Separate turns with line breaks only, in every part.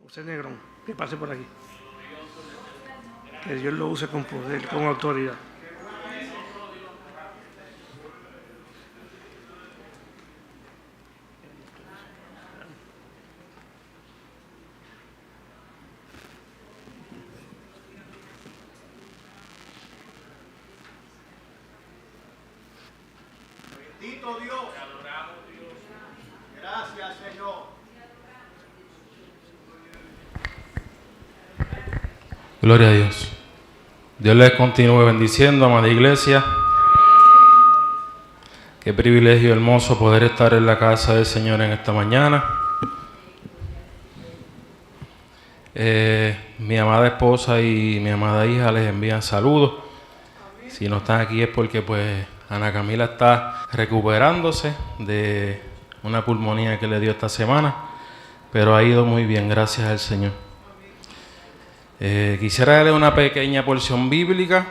José Negrón, que pase por aquí. Que Dios lo use con poder, con autoridad.
Bendito Dios. Te adoramos, Dios. Gracias, Señor.
Gloria a Dios. Dios les continúe bendiciendo, amada iglesia. Qué privilegio hermoso poder estar en la casa del Señor en esta mañana. Mi amada esposa y mi amada hija les envían saludos. Si no están aquí es porque pues Ana Camila está recuperándose de una pulmonía que le dio esta semana, pero ha ido muy bien, gracias al Señor. Quisiera leer una pequeña porción bíblica,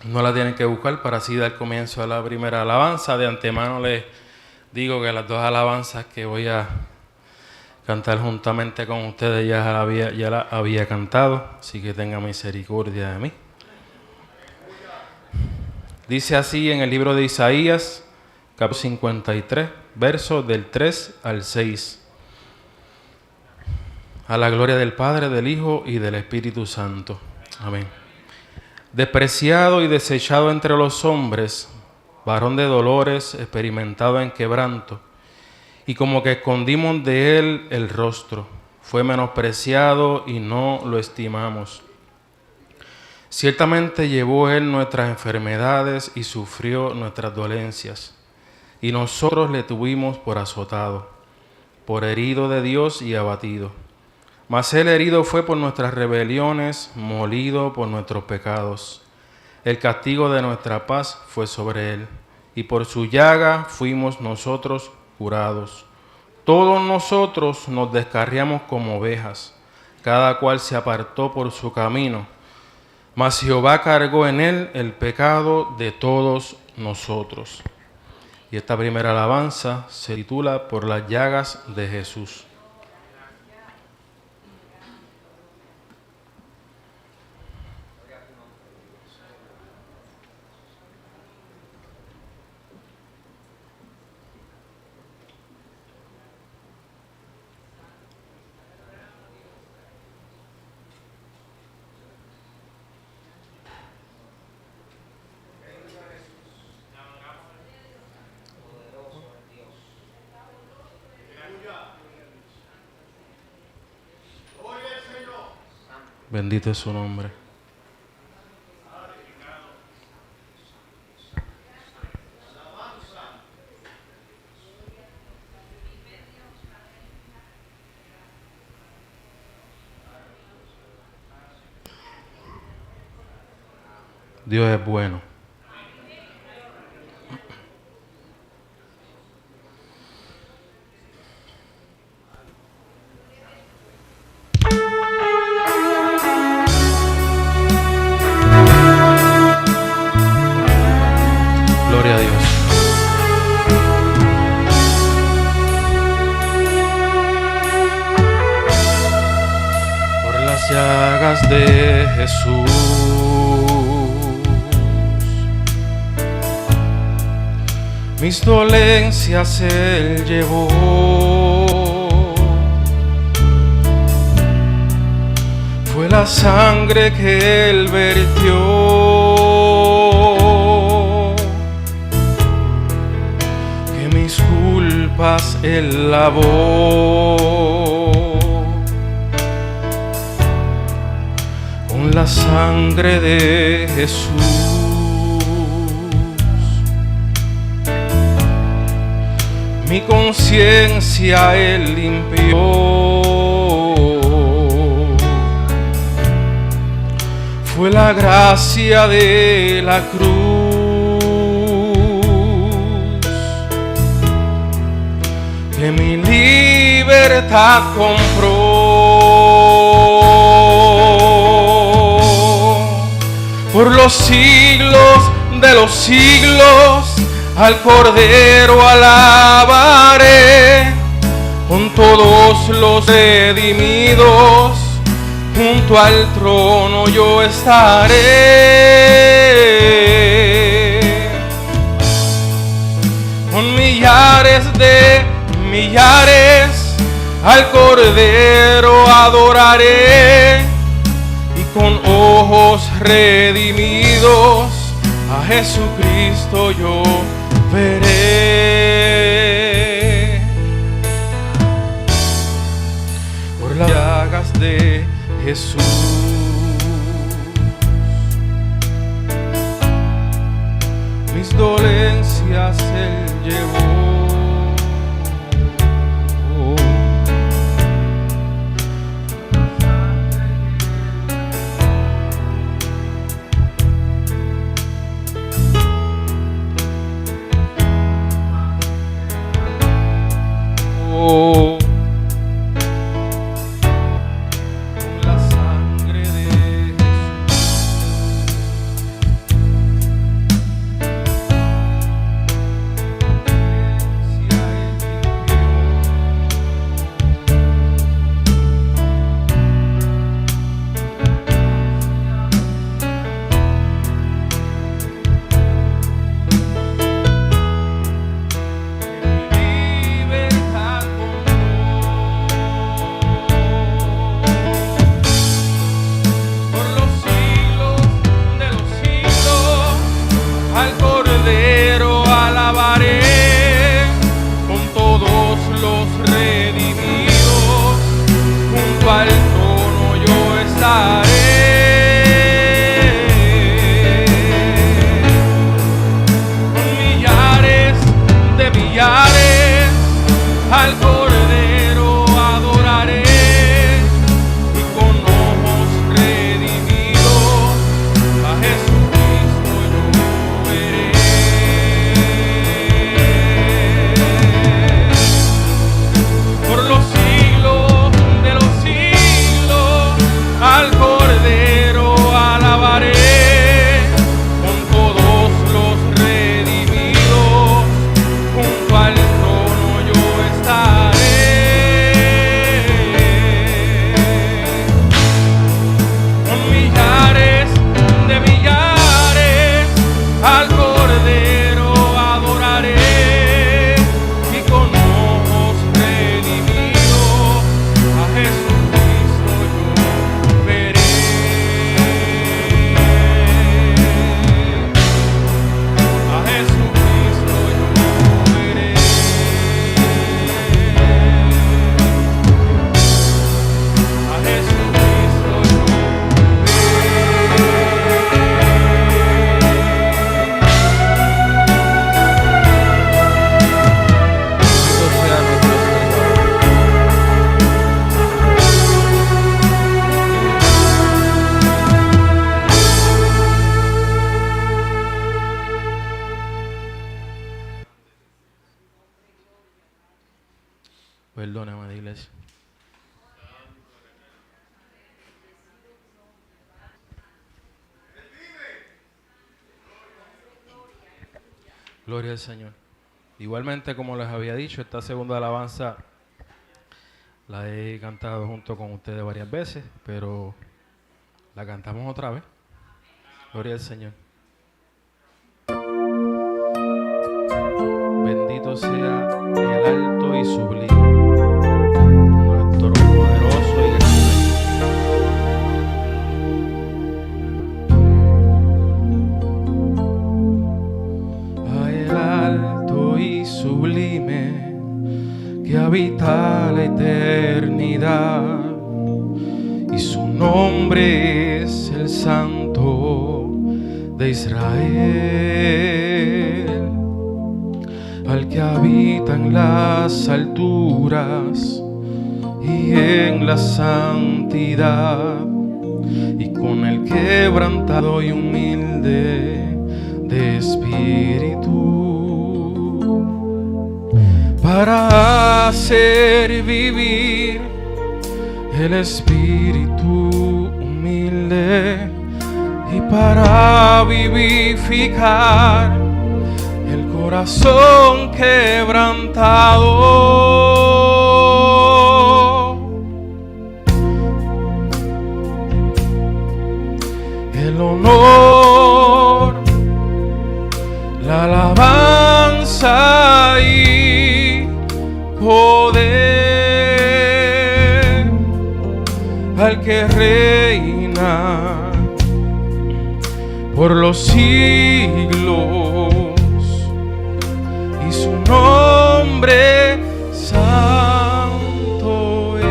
no la tienen que buscar para así dar comienzo a la primera alabanza. De antemano les digo que las dos alabanzas que voy a cantar juntamente con ustedes ya la había cantado, así que tengan misericordia de mí. Dice así en el libro de Isaías, capítulo 53, versos del 3 al 6. A la gloria del Padre, del Hijo y del Espíritu Santo. Amén. Despreciado y desechado entre los hombres, varón de dolores, experimentado en quebranto, y como que escondimos de él el rostro, fue menospreciado y no lo estimamos. Ciertamente llevó él nuestras enfermedades y sufrió nuestras dolencias, y nosotros le tuvimos por azotado, por herido de Dios y abatido. Mas él herido fue por nuestras rebeliones, molido por nuestros pecados. El castigo de nuestra paz fue sobre él, y por su llaga fuimos nosotros curados. Todos nosotros nos descarriamos como ovejas, cada cual se apartó por su camino. Mas Jehová cargó en él el pecado de todos nosotros. Y esta primera alabanza se titula Por las llagas de Jesús. Bendito es su nombre. Dios es bueno. Gloria a Dios. Por las llagas de Jesús, mis dolencias él llevó. Fue la sangre que él vertió, él lavó con la sangre de Jesús. Mi conciencia él limpió, fue la gracia de la cruz. Que mi libertad compró. Por los siglos de los siglos al Cordero alabaré, con todos los redimidos, junto al trono yo estaré. Con millares de millares al Cordero adoraré, y con ojos redimidos a Jesucristo yo veré. Por las llagas de Jesús mis dolencias Él llevó. Con la sangre de Perdóname, iglesia. Gloria al Señor. Igualmente, como les había dicho, esta segunda alabanza la he cantado junto con ustedes varias veces, pero la cantamos otra vez. Gloria al Señor. Bendito sea el alto y sublime, nuestro poderoso y grande. A el alto y sublime que habita la eternidad, y su nombre es el Santo de Israel, al que habita en las alturas y en la santidad, y con el quebrantado y humilde de espíritu, para hacer vivir el espíritu humilde y para vivificar el corazón quebrantado. el honor, la alabanza y poder al que reina por los siglos, y su nombre santo es.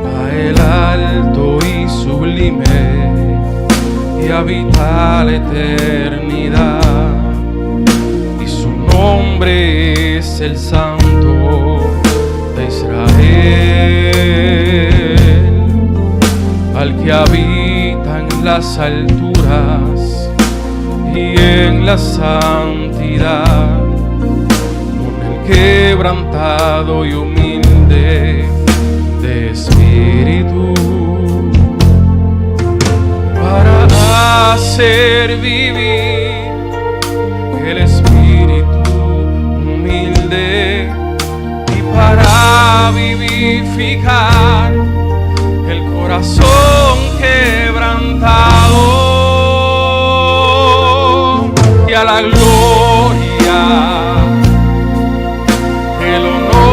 A el alto y sublime y habita la eternidad, y su nombre es el Santo de Israel, al que habita en las alturas y en la santidad, con el quebrantado y humilde de espíritu, para hacer vivir el espíritu humilde y para vivificar el corazón quebrantado, y a la gloria, el honor,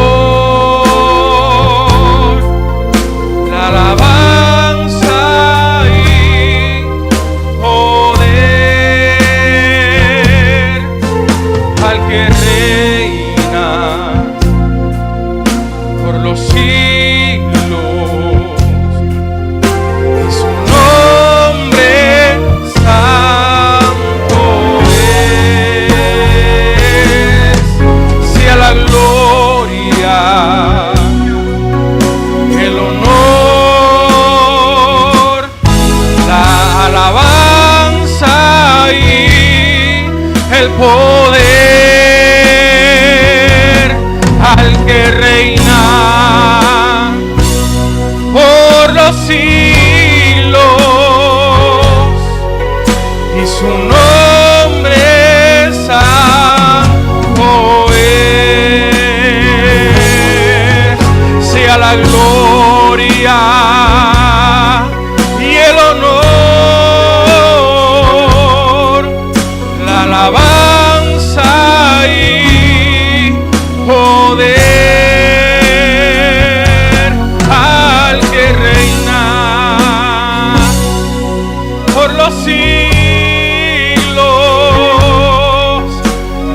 la alabanza y poder al que reina por los siglos, y su nombre santo es. Sea la gloria, el honor, la alabanza y el poder al que reina por los siglos, y su nombre santo es. Sea la gloria y el honor, la alabanza y poder al que reina por los siglos,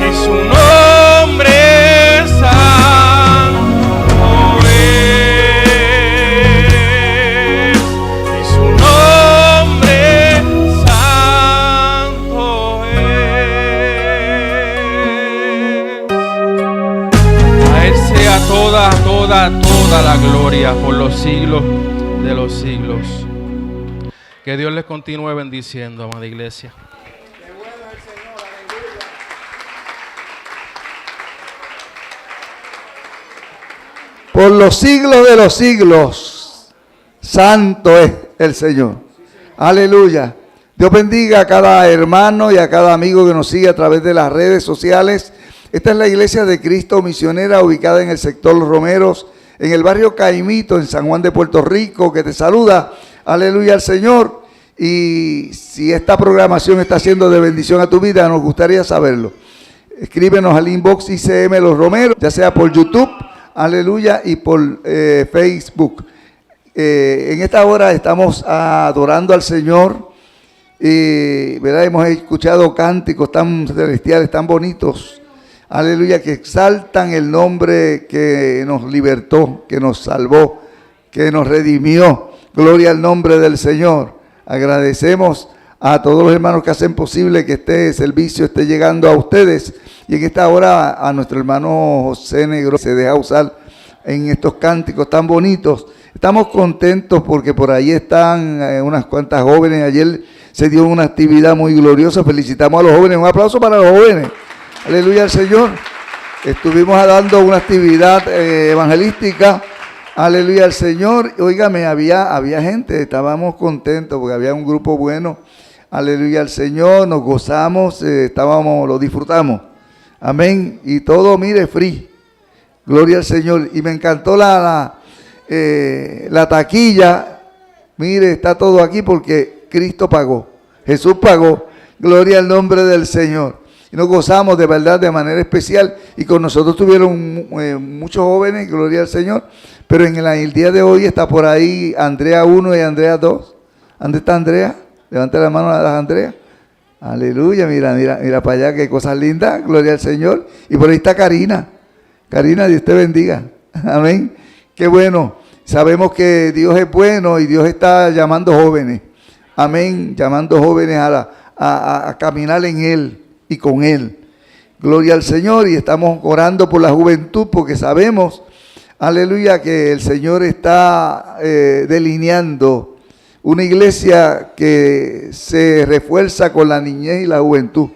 y su nombre santo es, y su nombre santo es. A él sea toda la gloria por los siglos de los siglos. Que Dios les continúe bendiciendo, amada iglesia.
Qué bueno es el Señor, aleluya.
Por los siglos de los siglos, santo es el Señor. Aleluya. Dios bendiga a cada hermano y a cada amigo que nos sigue a través de las redes sociales. Esta es la Iglesia de Cristo Misionera, ubicada en el sector Los Romeros, en el barrio Caimito, en San Juan de Puerto Rico, que te saluda. Aleluya al Señor. Y si esta programación está siendo de bendición a tu vida, nos gustaría saberlo. Escríbenos al inbox ICM Los Romeros, ya sea por YouTube, aleluya, y por Facebook. En esta hora estamos adorando al Señor. ¿Verdad? Hemos escuchado cánticos tan celestiales, tan bonitos, aleluya, que exaltan el nombre que nos libertó, que nos salvó, que nos redimió. Gloria al nombre del Señor. Agradecemos a todos los hermanos que hacen posible que este servicio esté llegando a ustedes, y en esta hora a nuestro hermano José Negro se deja usar en estos cánticos tan bonitos. Estamos contentos porque por ahí están unas cuantas jóvenes. Ayer se dio una actividad muy gloriosa. Felicitamos a los jóvenes. Un aplauso para los jóvenes. Aleluya al Señor. Estuvimos dando una actividad evangelística. Aleluya al Señor. Óigame, había gente, estábamos contentos porque había un grupo bueno. aleluya al Señor, nos gozamos, lo disfrutamos. Amén. Y todo, mire, free. Gloria al Señor. Y me encantó la taquilla. Mire, está todo aquí porque Cristo pagó. Jesús pagó. Gloria al nombre del Señor. Y nos gozamos de verdad de manera especial. Y con nosotros tuvieron muchos jóvenes, gloria al Señor. Pero en el día de hoy está por ahí Andrea 1 y Andrea 2. ¿Dónde está Andrea? Levanta la mano a las Andrea. Aleluya, mira para allá, qué cosas lindas, gloria al Señor. Y por ahí está Karina. Karina, Dios te bendiga. Amén. Qué bueno. Sabemos que Dios es bueno y Dios está llamando jóvenes. Amén. Llamando jóvenes a caminar en Él y con Él. Gloria al Señor. Y estamos orando por la juventud porque sabemos, aleluya, que el Señor está delineando una iglesia que se refuerza con la niñez y la juventud.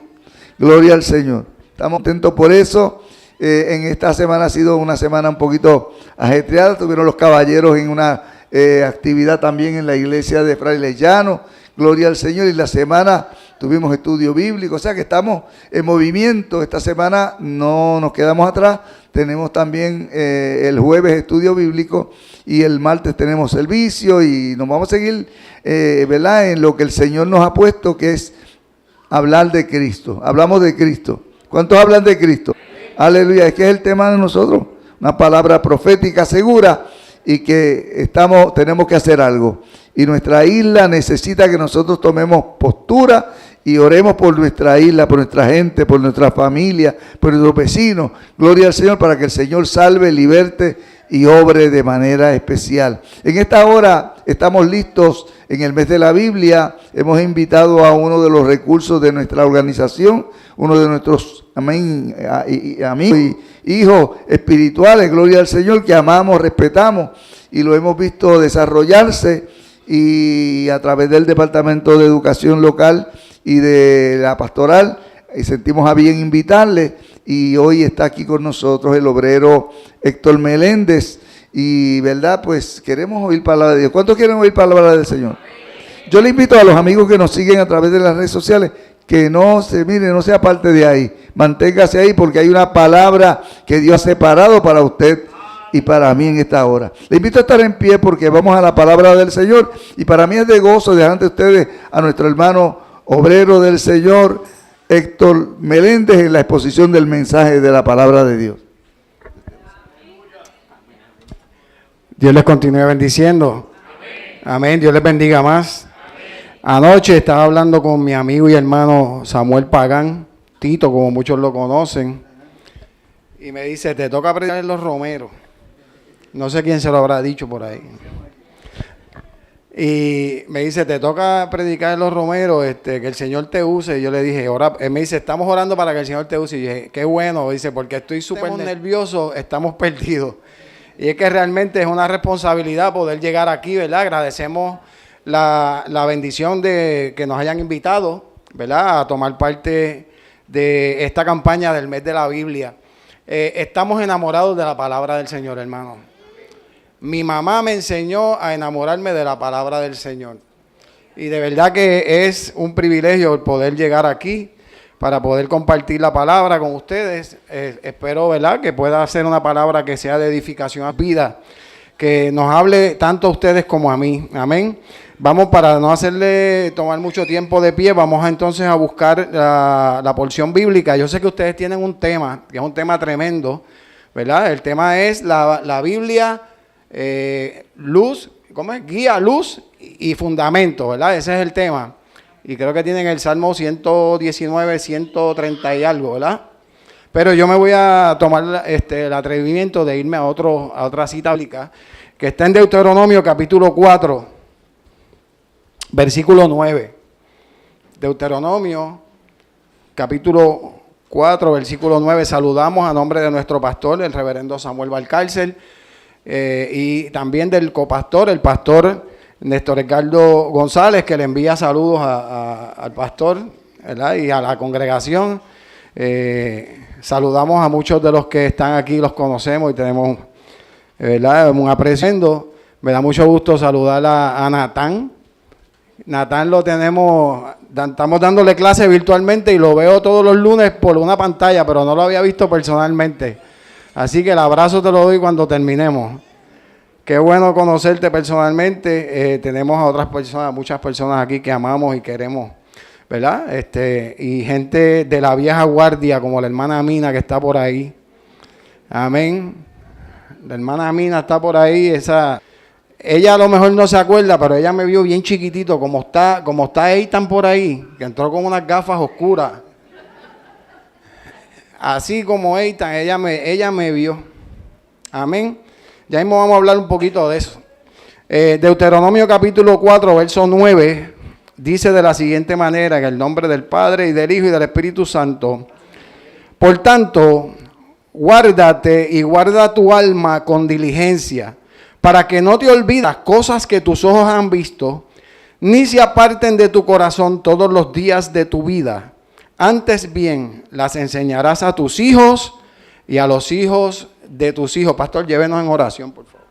Gloria al Señor. Estamos contentos por eso. En esta semana ha sido una semana un poquito ajetreada. Tuvieron los caballeros en una actividad también en la iglesia de Fraile Llano. Gloria al Señor. Y la semana tuvimos estudio bíblico. O sea que estamos en movimiento. Esta semana no nos quedamos atrás. Tenemos también el jueves estudio bíblico y el martes tenemos servicio y nos vamos a seguir, ¿verdad?, en lo que el Señor nos ha puesto, que es hablar de Cristo. Hablamos de Cristo. ¿Cuántos hablan de Cristo? Aleluya. Es que es el tema de nosotros. Una palabra profética segura y que tenemos que hacer algo. Y nuestra isla necesita que nosotros tomemos postura y oremos por nuestra isla, por nuestra gente, por nuestra familia, por nuestros vecinos. Gloria al Señor para que el Señor salve, liberte y obre de manera especial. En esta hora estamos listos en el mes de la Biblia. Hemos invitado a uno de los recursos de nuestra organización, uno de nuestros amigos y hijos espirituales, gloria al Señor, que amamos, respetamos y lo hemos visto desarrollarse, y a través del Departamento de Educación Local y de la pastoral, y sentimos a bien invitarle, y hoy está aquí con nosotros el obrero Héctor Meléndez, y verdad, pues queremos oír palabra de Dios. ¿Cuántos quieren oír palabra del Señor? Yo le invito a los amigos que nos siguen a través de las redes sociales, que no sea parte de ahí, manténgase ahí porque hay una palabra que Dios ha separado para usted y para mí en esta hora. Le invito a estar en pie porque vamos a la palabra del Señor, y para mí es de gozo dejar ante ustedes a nuestro hermano obrero del Señor, Héctor Meléndez, en la exposición del mensaje de la palabra de Dios.
Dios les continúe bendiciendo. Amén. Dios les bendiga más. Anoche estaba hablando con mi amigo y hermano Samuel Pagán, Tito, como muchos lo conocen, y me dice, te toca predicar en los romeros. No sé quién se lo habrá dicho por ahí. Y me dice, te toca predicar en los romeros, que el Señor te use. Y yo le dije, él me dice, estamos orando para que el Señor te use. Y yo dije, qué bueno, dice, porque estoy súper nervioso, estamos perdidos. Y es que realmente es una responsabilidad poder llegar aquí, ¿verdad? Agradecemos la bendición de que nos hayan invitado, ¿verdad?, a tomar parte de esta campaña del mes de la Biblia. Estamos enamorados de la palabra del Señor, hermano. Mi mamá me enseñó a enamorarme de la palabra del Señor. Y de verdad que es un privilegio el poder llegar aquí para poder compartir la palabra con ustedes. Espero, ¿verdad?, que pueda ser una palabra que sea de edificación a vida, que nos hable tanto a ustedes como a mí. Amén. Vamos, para no hacerle tomar mucho tiempo de pie, vamos entonces a buscar la porción bíblica. Yo sé que ustedes tienen un tema, que es un tema tremendo, ¿verdad? El tema es la Biblia, luz, ¿cómo es? Guía, luz y fundamento, ¿verdad? Ese es el tema. Y creo que tienen el Salmo 119, 130 y algo, ¿verdad? Pero yo me voy a tomar el atrevimiento de irme a otra cita bíblica, que está en Deuteronomio capítulo 4, versículo 9. Deuteronomio capítulo 4, versículo 9. Saludamos a nombre de nuestro pastor, el reverendo Samuel Valcárcel, y también del copastor, el pastor Néstor Edgardo González, que le envía saludos al pastor, ¿verdad?, y a la congregación. Saludamos a muchos de los que están aquí, los conocemos y tenemos, ¿verdad?, un aprecio. Me da mucho gusto saludar a Natán. Natán lo tenemos estamos dándole clase virtualmente y lo veo todos los lunes por una pantalla, pero no lo había visto personalmente. Así que el abrazo te lo doy cuando terminemos. Qué bueno conocerte personalmente. Tenemos a otras personas, muchas personas aquí que amamos y queremos, ¿verdad? Y gente de la vieja guardia, como la hermana Mina que está por ahí. Amén. La hermana Mina está por ahí. Ella a lo mejor no se acuerda, pero ella me vio bien chiquitito, como está Eitan por ahí, que entró con unas gafas oscuras. Así como Eitan, ella me vio. Amén. Ya mismo vamos a hablar un poquito de eso. Deuteronomio capítulo 4, verso 9, dice de la siguiente manera, en el nombre del Padre, y del Hijo, y del Espíritu Santo. Por tanto, guárdate y guarda tu alma con diligencia, para que no te olvides las cosas que tus ojos han visto, ni se aparten de tu corazón todos los días de tu vida. Antes bien, las enseñarás a tus hijos y a los hijos de tus hijos. Pastor, llévenos en oración, por favor.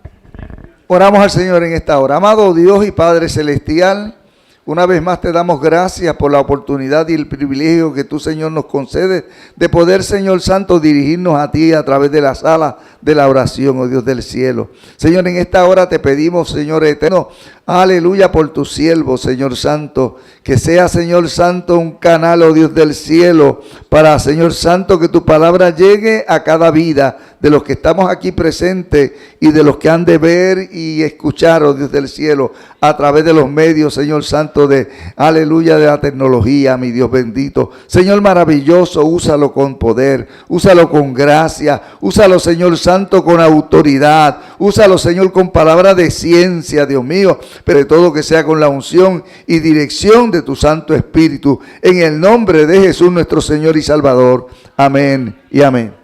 Oramos al Señor en esta hora. Amado Dios y Padre Celestial, una vez más te damos gracias por la oportunidad y el privilegio que tú, Señor, nos concedes de poder, Señor Santo, dirigirnos a ti a través de la sala de la oración, oh Dios del cielo. Señor, en esta hora te pedimos, Señor eterno, aleluya, por tu siervo, Señor Santo, que sea, Señor Santo, un canal, oh Dios del cielo, para, Señor Santo, que tu palabra llegue a cada vida de los que estamos aquí presentes y de los que han de ver y escuchar, oh Dios del cielo, a través de los medios, Señor Santo, de aleluya, de la tecnología, mi Dios bendito. Señor maravilloso, úsalo con poder, úsalo con gracia, úsalo, Señor Santo, con autoridad, úsalo, Señor, con palabra de ciencia, Dios mío, pero de todo que sea con la unción y dirección de tu Santo Espíritu, en el nombre de Jesús nuestro Señor y Salvador. Amén y amén.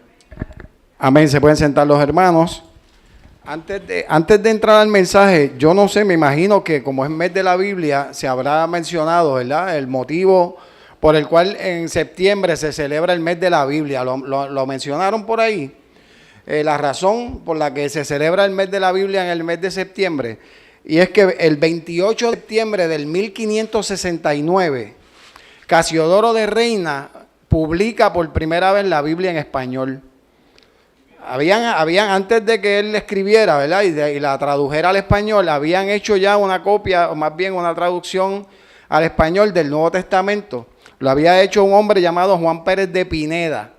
Amén. Se pueden sentar los hermanos. Antes de entrar al mensaje, yo no sé, me imagino que como es mes de la Biblia, se habrá mencionado, ¿verdad?, el motivo por el cual en septiembre se celebra el mes de la Biblia. Lo mencionaron por ahí. La razón por la que se celebra el mes de la Biblia en el mes de septiembre, y es que el 28 de septiembre del 1569, Casiodoro de Reina publica por primera vez la Biblia en español. Habían antes de que él escribiera, ¿verdad?, y la tradujera al español, habían hecho ya una copia, o más bien una traducción al español del Nuevo Testamento. Lo había hecho un hombre llamado Juan Pérez de Pineda.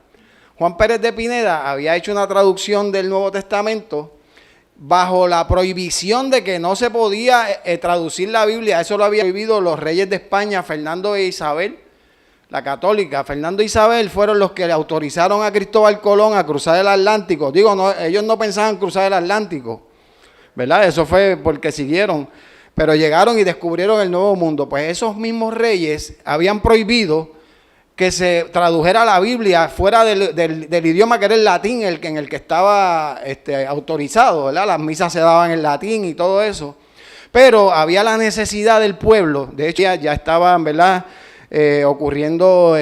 Juan Pérez de Pineda había hecho una traducción del Nuevo Testamento bajo la prohibición de que no se podía traducir la Biblia. Eso lo habían prohibido los reyes de España, Fernando e Isabel, la católica. Fernando e Isabel fueron los que le autorizaron a Cristóbal Colón a cruzar el Atlántico. Digo, no, ellos no pensaban cruzar el Atlántico, ¿verdad? Eso fue porque siguieron, pero llegaron y descubrieron el Nuevo Mundo. Pues esos mismos reyes habían prohibido que se tradujera la Biblia fuera del idioma que era el latín, en el que estaba autorizado, ¿verdad? Las misas se daban en latín y todo eso. Pero había la necesidad del pueblo. De hecho, ya estaban, ¿verdad?, ocurriendo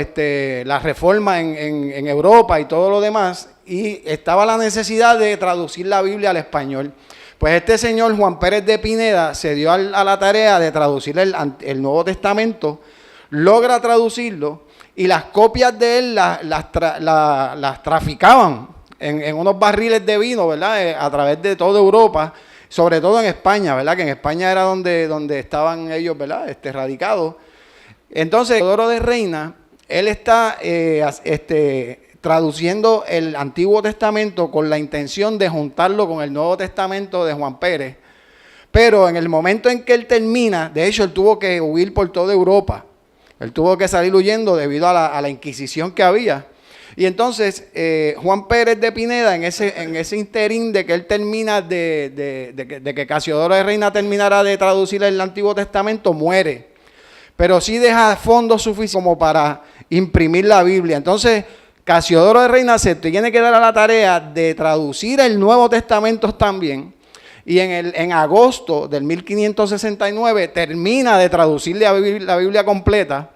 la reforma en Europa y todo lo demás, y estaba la necesidad de traducir la Biblia al español. Pues este señor Juan Pérez de Pineda se dio a la tarea de traducir el Nuevo Testamento, logra traducirlo, y las copias de él las traficaban en unos barriles de vino, ¿verdad?, a través de toda Europa, sobre todo en España, ¿verdad?, que en España era donde estaban ellos, ¿verdad?, radicados. Entonces, Casiodoro de Reina, él está traduciendo el Antiguo Testamento con la intención de juntarlo con el Nuevo Testamento de Juan Pérez. Pero en el momento en que él termina, de hecho, él tuvo que huir por toda Europa. Él tuvo que salir huyendo debido a la Inquisición que había. Y entonces, Juan Pérez de Pineda, en ese interín de que él termina, de que Casiodoro de Reina terminara de traducir el Antiguo Testamento, muere. Pero sí deja fondos suficientes como para imprimir la Biblia. Entonces, Casiodoro de Reina se tiene que dar a la tarea de traducir el Nuevo Testamento también. Y en agosto del 1569 termina de traducir la Biblia completa.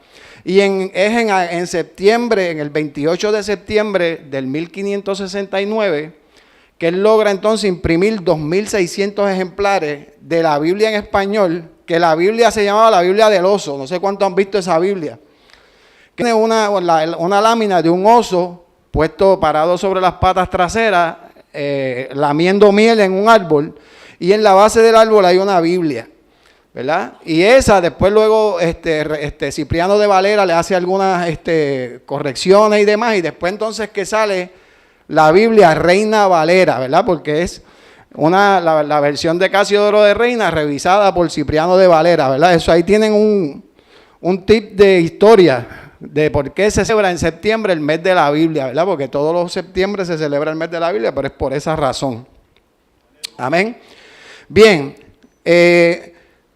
Y en septiembre, en el 28 de septiembre del 1569, que él logra entonces imprimir 2.600 ejemplares de la Biblia en español, que la Biblia se llamaba la Biblia del oso. No sé cuántos han visto esa Biblia. Tiene una lámina de un oso puesto parado sobre las patas traseras, lamiendo miel en un árbol, y en la base del árbol hay una Biblia, ¿verdad? Y esa después luego Cipriano de Valera le hace algunas correcciones y demás, y después entonces que sale la Biblia Reina Valera, ¿verdad? Porque es la versión de Casiodoro de Reina revisada por Cipriano de Valera, ¿verdad? Eso ahí tienen un tip de historia de por qué se celebra en septiembre el mes de la Biblia, ¿verdad? Porque todos los septiembre se celebra el mes de la Biblia, pero es por esa razón. Amén. Bien,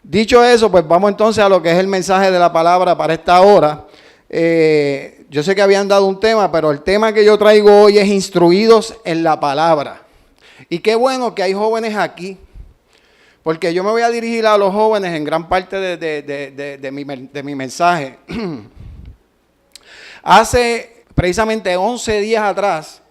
dicho eso, pues vamos entonces a lo que es el mensaje de la palabra para esta hora. Yo sé que habían dado un tema, pero el tema que yo traigo hoy es instruidos en la palabra. Y qué bueno que hay jóvenes aquí, porque yo me voy a dirigir a los jóvenes en gran parte de mi mensaje. Hace precisamente 11 días atrás,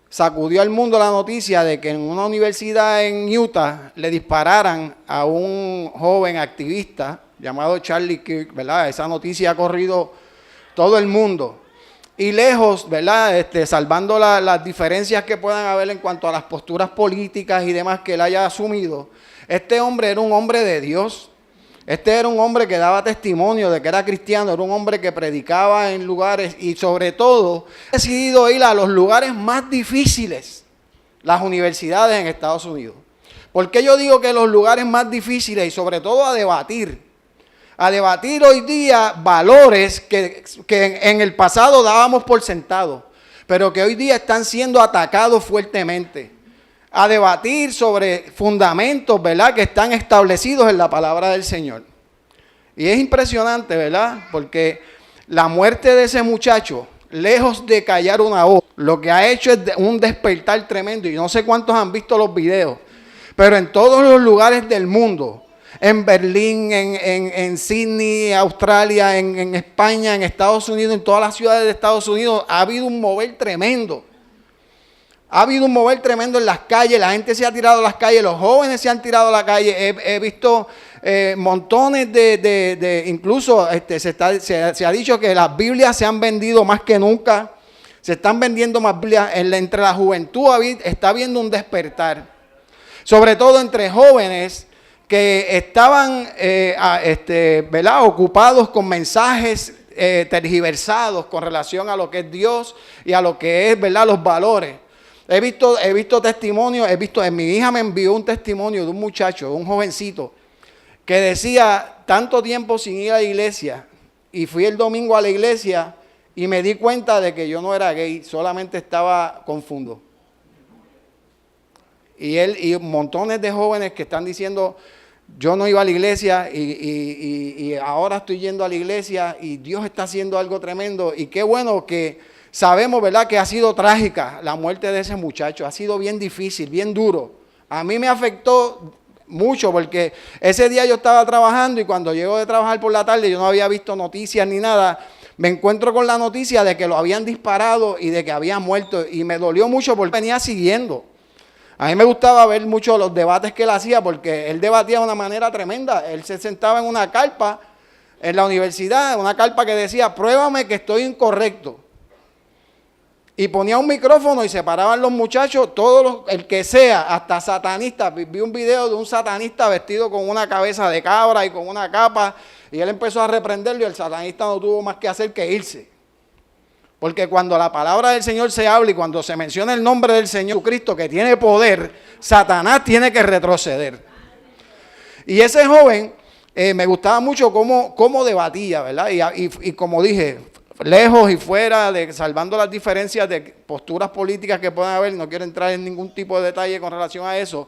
sacudió al mundo la noticia de que en una universidad en Utah le dispararan a un joven activista llamado Charlie Kirk, ¿verdad? Esa noticia ha corrido todo el mundo. Y lejos, ¿verdad? Salvando las diferencias que puedan haber en cuanto a las posturas políticas y demás que él haya asumido, este hombre era un hombre de Dios. Este era un hombre que daba testimonio de que era cristiano, era un hombre que predicaba en lugares y sobre todo ha decidido ir a los lugares más difíciles, las universidades en Estados Unidos. ¿Por qué yo digo que los lugares más difíciles y sobre todo a debatir hoy día valores que en el pasado dábamos por sentado, pero que hoy día están siendo atacados fuertemente? A debatir sobre fundamentos, ¿verdad?, que están establecidos en la palabra del Señor. Y es impresionante, ¿verdad?, porque la muerte de ese muchacho, lejos de callar una voz, lo que ha hecho es un despertar tremendo. Y no sé cuántos han visto los videos, pero en todos los lugares del mundo, en Berlín, en Sydney, Australia, en España, en Estados Unidos, en todas las ciudades de Estados Unidos, ha habido un mover tremendo. Ha habido un mover tremendo en las calles, la gente se ha tirado a las calles, los jóvenes se han tirado a la calle. He visto montones incluso se ha dicho que las Biblias se han vendido más que nunca. Se están vendiendo más Biblias. Entre la juventud está habiendo un despertar. Sobre todo entre jóvenes que estaban ¿verdad?, ocupados con mensajes tergiversados con relación a lo que es Dios y a lo que es, ¿verdad?, los valores. He visto testimonios, mi hija me envió un testimonio de un muchacho, de un jovencito, que decía, tanto tiempo sin ir a la iglesia, y fui el domingo a la iglesia y me di cuenta de que yo no era gay, solamente estaba confuso. Y montones de jóvenes que están diciendo, yo no iba a la iglesia y ahora estoy yendo a la iglesia y Dios está haciendo algo tremendo. Y qué bueno que sabemos, ¿verdad?, que ha sido trágica la muerte de ese muchacho. Ha sido bien difícil, bien duro. A mí me afectó mucho porque ese día yo estaba trabajando y cuando llego de trabajar por la tarde yo no había visto noticias ni nada. Me encuentro con la noticia de que lo habían disparado y de que había muerto y me dolió mucho porque venía siguiendo. A mí me gustaba ver mucho los debates que él hacía porque él debatía de una manera tremenda. Él se sentaba en una carpa en la universidad, una carpa que decía, pruébame que estoy incorrecto. Y ponía un micrófono y se paraban los muchachos, el que sea, hasta satanistas. Vi un video de un satanista vestido con una cabeza de cabra y con una capa. Y él empezó a reprenderlo y el satanista no tuvo más que hacer que irse. Porque cuando la palabra del Señor se habla y cuando se menciona el nombre del Señor Cristo que tiene poder, Satanás tiene que retroceder. Y ese joven me gustaba mucho cómo debatía, ¿verdad? Y como dije, lejos y fuera, salvando las diferencias de posturas políticas que puedan haber, no quiero entrar en ningún tipo de detalle con relación a eso,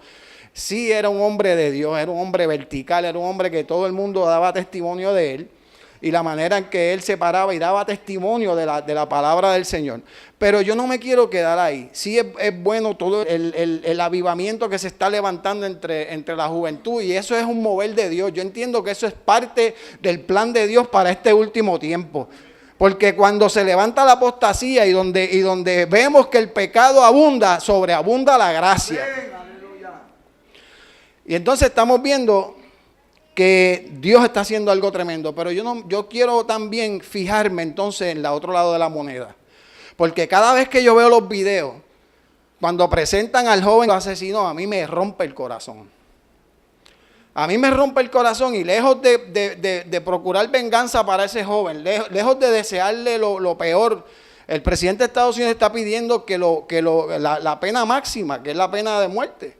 sí era un hombre de Dios, era un hombre vertical, era un hombre que todo el mundo daba testimonio de él y la manera en que él se paraba y daba testimonio de la palabra del Señor. Pero yo no me quiero quedar ahí. Sí es bueno todo el avivamiento que se está levantando entre la juventud y eso es un mover de Dios. Yo entiendo que eso es parte del plan de Dios para este último tiempo. Porque cuando se levanta la apostasía y donde vemos que el pecado abunda, sobreabunda la gracia. Y entonces estamos viendo que Dios está haciendo algo tremendo, pero yo quiero también fijarme entonces en el otro lado de la moneda, porque cada vez que yo veo los videos, cuando presentan al joven asesinado, a mí me rompe el corazón. A mí me rompe el corazón y lejos de procurar venganza para ese joven, lejos de desearle lo peor, el presidente de Estados Unidos está pidiendo la pena máxima, que es la pena de muerte.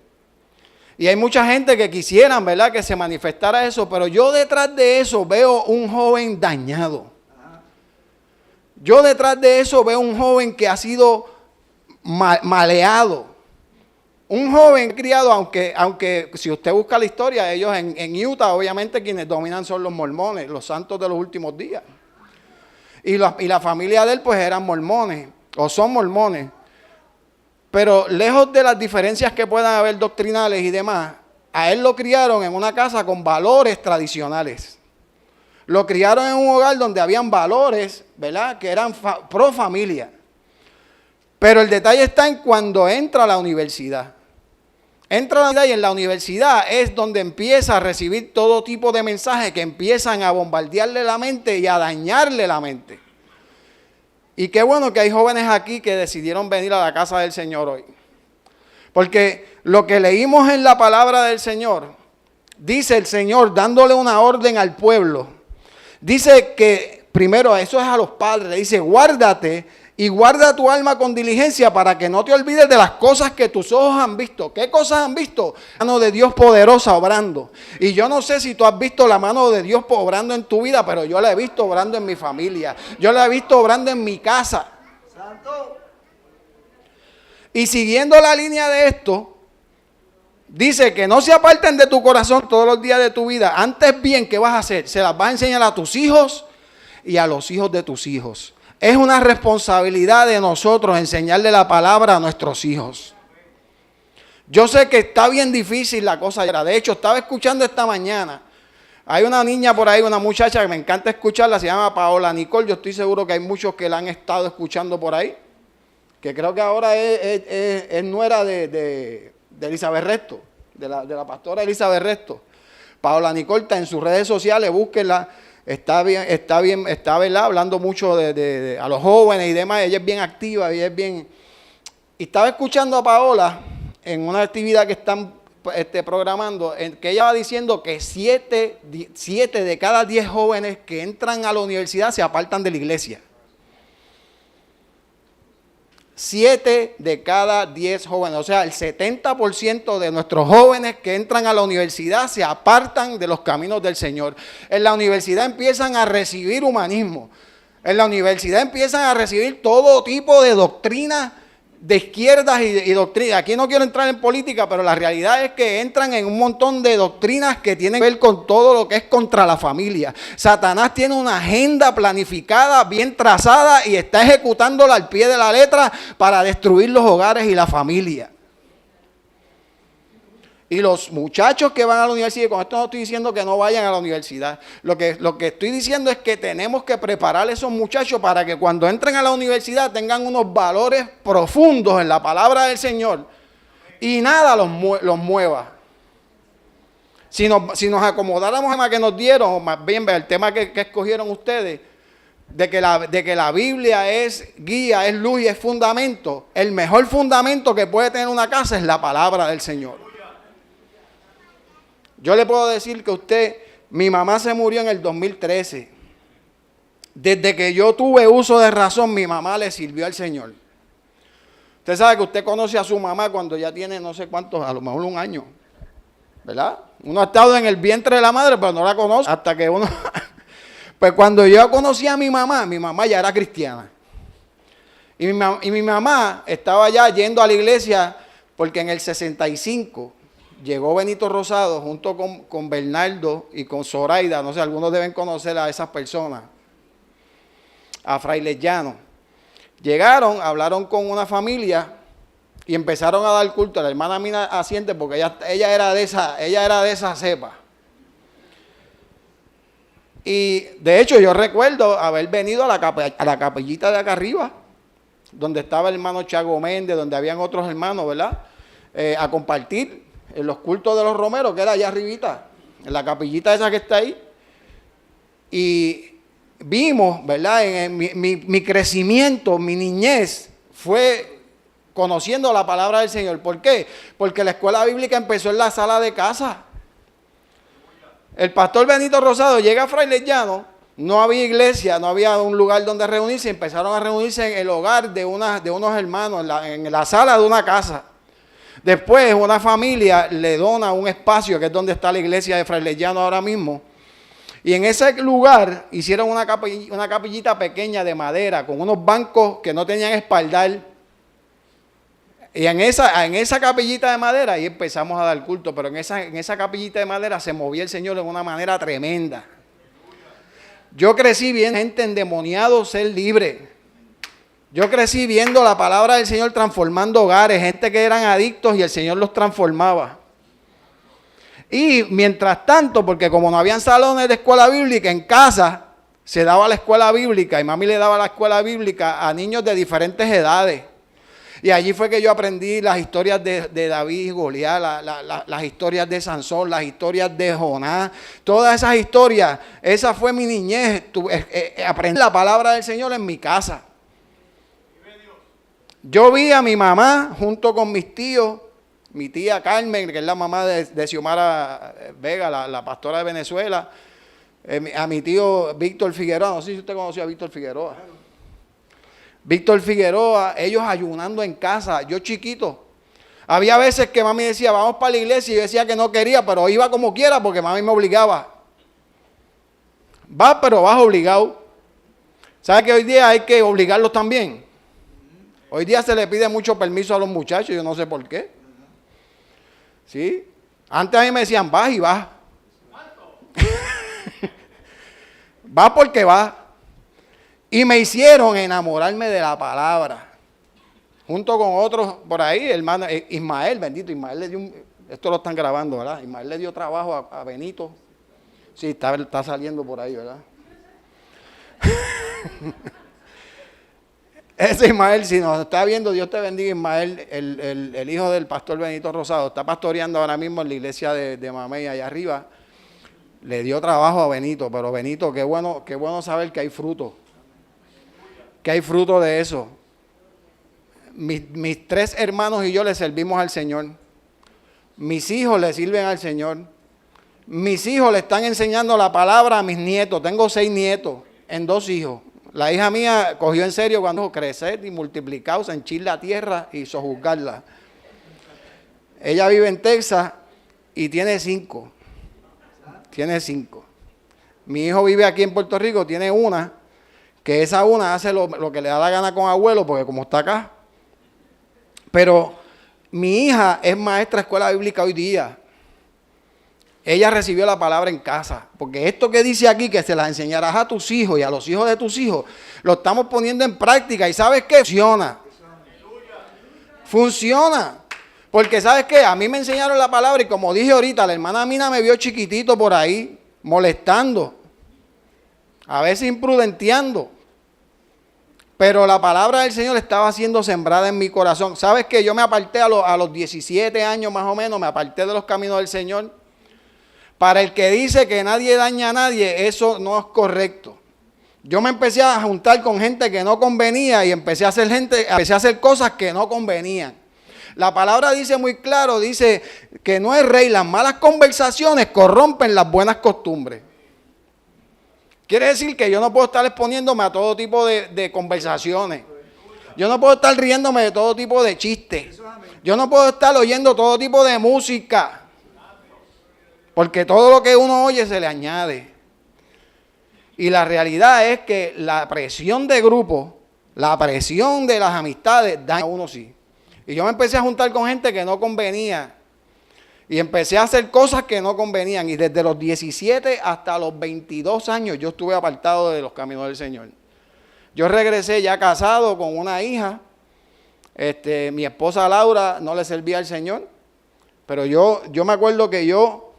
Y hay mucha gente que quisieran, ¿verdad?, que se manifestara eso, pero yo detrás de eso veo un joven dañado. Yo detrás de eso veo un joven que ha sido maleado. Un joven criado, aunque si usted busca la historia, ellos en Utah, obviamente quienes dominan son los mormones, los santos de los últimos días. Y la familia de él pues eran mormones, o son mormones. Pero lejos de las diferencias que puedan haber doctrinales y demás, a él lo criaron en una casa con valores tradicionales. Lo criaron en un hogar donde habían valores, ¿verdad?, que eran pro familia. Pero el detalle está en cuando entra a la universidad. Entra a la universidad y en la universidad es donde empieza a recibir todo tipo de mensajes que empiezan a bombardearle la mente y a dañarle la mente. Y qué bueno que hay jóvenes aquí que decidieron venir a la casa del Señor hoy. Porque lo que leímos en la palabra del Señor, dice el Señor dándole una orden al pueblo. Dice que primero, eso es a los padres, le dice guárdate y guarda tu alma con diligencia para que no te olvides de las cosas que tus ojos han visto. ¿Qué cosas han visto? La mano de Dios poderosa obrando. Y yo no sé si tú has visto la mano de Dios obrando en tu vida, pero yo la he visto obrando en mi familia. Yo la he visto obrando en mi casa. Santo. Y siguiendo la línea de esto, dice que no se aparten de tu corazón todos los días de tu vida. Antes bien, ¿qué vas a hacer? Se las vas a enseñar a tus hijos y a los hijos de tus hijos. Es una responsabilidad de nosotros enseñarle la palabra a nuestros hijos. Yo sé que está bien difícil la cosa. De hecho, estaba escuchando esta mañana. Hay una niña por ahí, una muchacha que me encanta escucharla, se llama Paola Nicole. Yo estoy seguro que hay muchos que la han estado escuchando por ahí. Que creo que ahora es nuera de Elizabeth Resto, de la pastora Elizabeth Resto. Paola Nicole está en sus redes sociales, búsquenla. Está bien, ¿verdad?, hablando mucho a los jóvenes y demás. Ella es bien activa, ella es bien. Y estaba escuchando a Paola en una actividad que están programando, en que ella va diciendo que 7 de cada 10 jóvenes que entran a la universidad se apartan de la iglesia. 7 de cada 10 jóvenes, o sea, el 70% de nuestros jóvenes que entran a la universidad se apartan de los caminos del Señor. En la universidad empiezan a recibir humanismo. En la universidad empiezan a recibir todo tipo de doctrinas de izquierdas y doctrinas. Aquí no quiero entrar en política, pero la realidad es que entran en un montón de doctrinas que tienen que ver con todo lo que es contra la familia. Satanás tiene una agenda planificada, bien trazada, y está ejecutándola al pie de la letra para destruir los hogares y la familia. Y los muchachos que van a la universidad, y con esto no estoy diciendo que no vayan a la universidad, lo que estoy diciendo es que tenemos que preparar a esos muchachos para que cuando entren a la universidad tengan unos valores profundos en la palabra del Señor y nada los mueva. Si nos acomodáramos al tema que nos dieron, o más bien el tema que escogieron ustedes, de que la Biblia es guía, es luz y es fundamento, el mejor fundamento que puede tener una casa es la palabra del Señor. Yo le puedo decir que mi mamá se murió en el 2013. Desde que yo tuve uso de razón, mi mamá le sirvió al Señor. Usted sabe que usted conoce a su mamá cuando ya tiene no sé cuántos, a lo mejor un año, ¿verdad? Uno ha estado en el vientre de la madre, pero no la conoce hasta que uno... Pues cuando yo conocí a mi mamá ya era cristiana. Y mi mamá estaba ya yendo a la iglesia porque en el 65... llegó Benito Rosado junto con Bernardo y con Zoraida, no sé, algunos deben conocer a esas personas, a Fraile Llano. Llegaron, hablaron con una familia y empezaron a dar culto. La hermana Mina asiente porque ella era de esa cepa. Y de hecho yo recuerdo haber venido a la capellita de acá arriba, donde estaba el hermano Chago Méndez, donde habían otros hermanos, ¿verdad? A compartir en los cultos de los romeros, que era allá arribita, en la capillita esa que está ahí. Y vimos, ¿verdad? Mi crecimiento, mi niñez fue conociendo la palabra del Señor. ¿Por qué? Porque la escuela bíblica empezó en la sala de casa. El pastor Benito Rosado llega a Frailellano, no había iglesia, no había un lugar donde reunirse, empezaron a reunirse en el hogar de unos hermanos, en la sala de una casa. Después una familia le dona un espacio que es donde está la iglesia de Frailellano ahora mismo. Y en ese lugar hicieron una capillita pequeña de madera con unos bancos que no tenían espaldar. Y en esa capillita de madera ahí empezamos a dar culto, pero en esa capillita de madera se movía el Señor de una manera tremenda. Yo crecí viendo gente endemoniada ser libre. Yo crecí viendo la palabra del Señor transformando hogares, gente que eran adictos y el Señor los transformaba. Y mientras tanto, porque como no habían salones de escuela bíblica, en casa se daba la escuela bíblica y mami le daba la escuela bíblica a niños de diferentes edades. Y allí fue que yo aprendí las historias de David y Goliat, las historias de Sansón, las historias de Jonás, todas esas historias. Esa fue mi niñez. Aprendí la palabra del Señor en mi casa. Yo vi a mi mamá junto con mis tíos, mi tía Carmen, que es la mamá de Xiomara Vega, la pastora de Venezuela, a mi tío Víctor Figueroa, no sé si usted conoció a Víctor Figueroa. Víctor Figueroa, ellos ayunando en casa, yo chiquito. Había veces que mami decía, vamos para la iglesia, y yo decía que no quería, pero iba como quiera porque mami me obligaba. Va, pero vas obligado. ¿Sabe que hoy día hay que obligarlos también? Hoy día se le pide mucho permiso a los muchachos, yo no sé por qué. ¿Sí? Antes a mí me decían, vas y vas. Va porque va. Y me hicieron enamorarme de la palabra. Junto con otros por ahí, hermano Ismael, bendito, Ismael le dio esto lo están grabando, ¿verdad? Ismael le dio trabajo a Benito. Sí, está saliendo por ahí, ¿verdad? Ese Ismael, si nos está viendo, Dios te bendiga, Ismael, el hijo del pastor Benito Rosado, está pastoreando ahora mismo en la iglesia de Mamey, allá arriba. Le dio trabajo a Benito, pero Benito, qué bueno saber que hay fruto. Que hay fruto de eso. Mis 3 hermanos y yo le servimos al Señor. Mis hijos le sirven al Señor. Mis hijos le están enseñando la palabra a mis nietos. Tengo 6 nietos en 2 hijos. La hija mía cogió en serio cuando crecer y multiplicados, henchir la tierra y sojuzgarla. Ella vive en Texas y tiene 5. Tiene 5. Mi hijo vive aquí en Puerto Rico, tiene una, que esa una hace lo que le da la gana con abuelo, porque como está acá. Pero mi hija es maestra de escuela bíblica hoy día. Ella recibió la palabra en casa, porque esto que dice aquí, que se las enseñarás a tus hijos y a los hijos de tus hijos, lo estamos poniendo en práctica y ¿sabes qué? Funciona. Funciona. Porque ¿sabes qué? A mí me enseñaron la palabra y como dije ahorita, la hermana Mina me vio chiquitito por ahí, molestando, a veces imprudenteando. Pero la palabra del Señor estaba siendo sembrada en mi corazón. ¿Sabes qué? Yo me aparté a los 17 años más o menos, me aparté de los caminos del Señor. Para el que dice que nadie daña a nadie, eso no es correcto. Yo me empecé a juntar con gente que no convenía y empecé a hacer cosas que no convenían. La palabra dice muy claro, dice que no es rey, las malas conversaciones corrompen las buenas costumbres. Quiere decir que yo no puedo estar exponiéndome a todo tipo de conversaciones. Yo no puedo estar riéndome de todo tipo de chistes. Yo no puedo estar oyendo todo tipo de música. Porque todo lo que uno oye se le añade. Y la realidad es que la presión de grupo, la presión de las amistades, daña a uno sí. Y yo me empecé a juntar con gente que no convenía. Y empecé a hacer cosas que no convenían. Y desde los 17 hasta los 22 años yo estuve apartado de los caminos del Señor. Yo regresé ya casado con una hija. Mi esposa Laura no le servía al Señor. Pero yo me acuerdo que yo,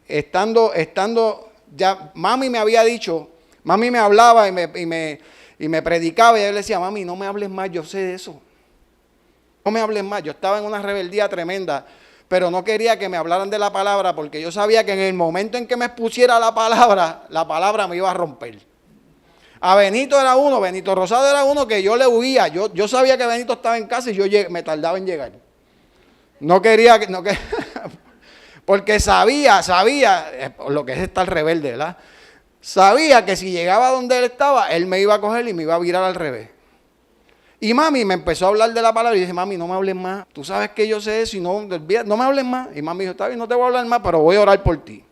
estando ya, mami me había dicho, mami me hablaba y me predicaba. Y yo le decía, mami, no me hables más, yo sé de eso. No me hables más. Yo estaba en una rebeldía tremenda. pero no quería que me hablaran de la palabra porque yo sabía que en el momento en que me expusiera la palabra me iba a romper. A Benito era uno, Benito Rosado era uno que yo le huía. Yo sabía que Benito estaba en casa y me tardaba en llegar. No quería, porque sabía lo que es estar rebelde, ¿verdad? Sabía que si llegaba donde él estaba, él me iba a coger y me iba a virar al revés. Y mami me empezó a hablar de la palabra y dije, mami, no me hables más. Tú sabes que yo sé eso y no me hables más. Y mami dijo, está bien, no te voy a hablar más, pero voy a orar por ti.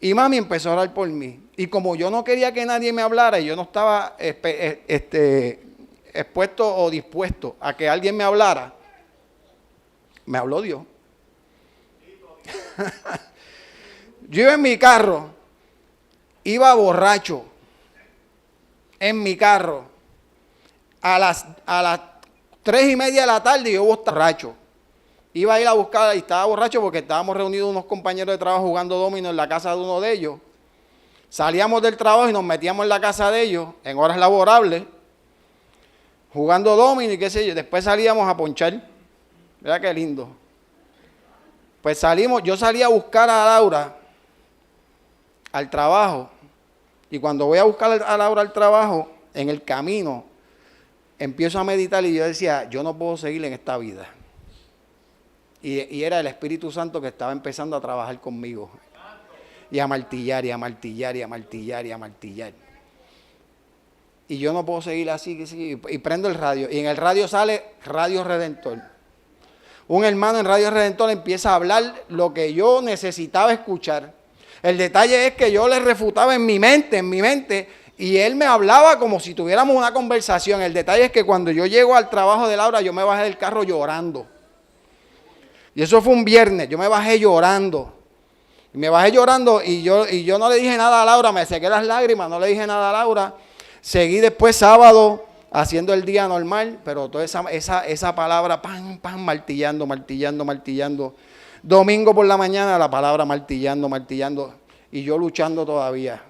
Y mami empezó a orar por mí. Y como yo no quería que nadie me hablara y yo no estaba expuesto o dispuesto a que alguien me hablara, me habló Dios. Yo iba en mi carro, iba borracho, en mi carro, a las 3:30 de la tarde yo borracho. Iba a ir a buscar, y estaba borracho porque estábamos reunidos unos compañeros de trabajo jugando dominó en la casa de uno de ellos. Salíamos del trabajo y nos metíamos en la casa de ellos, en horas laborables, jugando dominó y qué sé yo. Después salíamos a ponchar. Mira qué lindo. Pues yo salí a buscar a Laura al trabajo. Y cuando voy a buscar a Laura al trabajo, en el camino, empiezo a meditar y yo decía, yo no puedo seguir en esta vida. Y era el Espíritu Santo que estaba empezando a trabajar conmigo. Y a martillar, y a martillar, y a martillar, y a martillar. Y yo no puedo seguir así, y prendo el radio. Y en el radio sale Radio Redentor. Un hermano en Radio Redentor empieza a hablar lo que yo necesitaba escuchar. El detalle es que yo le refutaba en mi mente, y él me hablaba como si tuviéramos una conversación. El detalle es que cuando yo llego al trabajo de Laura, yo me bajé del carro llorando. Y eso fue un viernes, yo me bajé llorando. Y yo no le dije nada a Laura, me sequé las lágrimas, no le dije nada a Laura. Seguí después sábado haciendo el día normal, pero toda esa palabra, pan, martillando. Domingo por la mañana la palabra martillando. Y yo luchando todavía.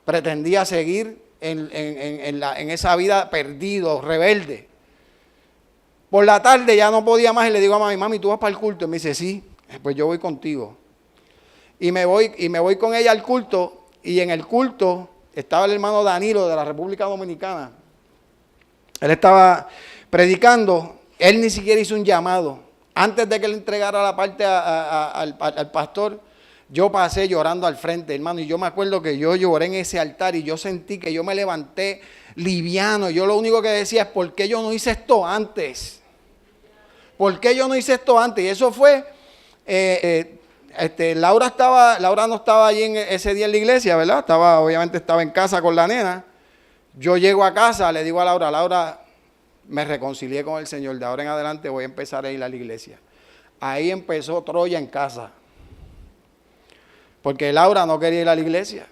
Pretendía seguir en esa vida perdido, rebelde. Por la tarde ya no podía más y le digo a mami, ¿tú vas para el culto? Y me dice, sí, pues yo voy contigo. Y me voy con ella al culto, y en el culto estaba el hermano Danilo de la República Dominicana. Él estaba predicando, él ni siquiera hizo un llamado. Antes de que le entregara la parte al pastor, yo pasé llorando al frente, hermano, y yo me acuerdo que yo lloré en ese altar y yo sentí que yo me levanté liviano. Yo lo único que decía es, ¿por qué yo no hice esto antes? ¿Por qué yo no hice esto antes? Y eso fue, Laura no estaba allí ese día en la iglesia, ¿verdad? Obviamente estaba en casa con la nena. Yo llego a casa, le digo a Laura, me reconcilié con el Señor, de ahora en adelante voy a empezar a ir a la iglesia. Ahí empezó Troya en casa. Porque Laura no quería ir a la iglesia.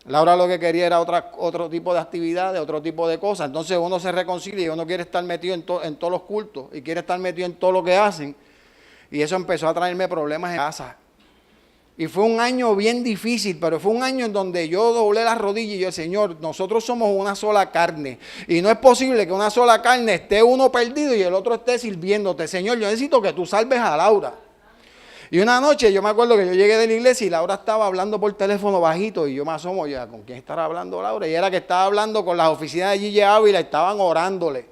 Laura lo que quería era otro tipo de actividades, otro tipo de cosas. Entonces uno se reconcilia y uno quiere estar metido en todos los cultos y quiere estar metido en todo lo que hacen. Y eso empezó a traerme problemas en casa. Y fue un año bien difícil, pero fue un año en donde yo doblé las rodillas y yo, Señor, nosotros somos una sola carne. Y no es posible que una sola carne esté uno perdido y el otro esté sirviéndote. Señor, yo necesito que tú salves a Laura. Y una noche yo me acuerdo que yo llegué de la iglesia y Laura estaba hablando por teléfono bajito y yo me asomo ya, ¿con quién estará hablando Laura? Y era que estaba hablando con las oficinas de Gigi Ávila y estaban orándole.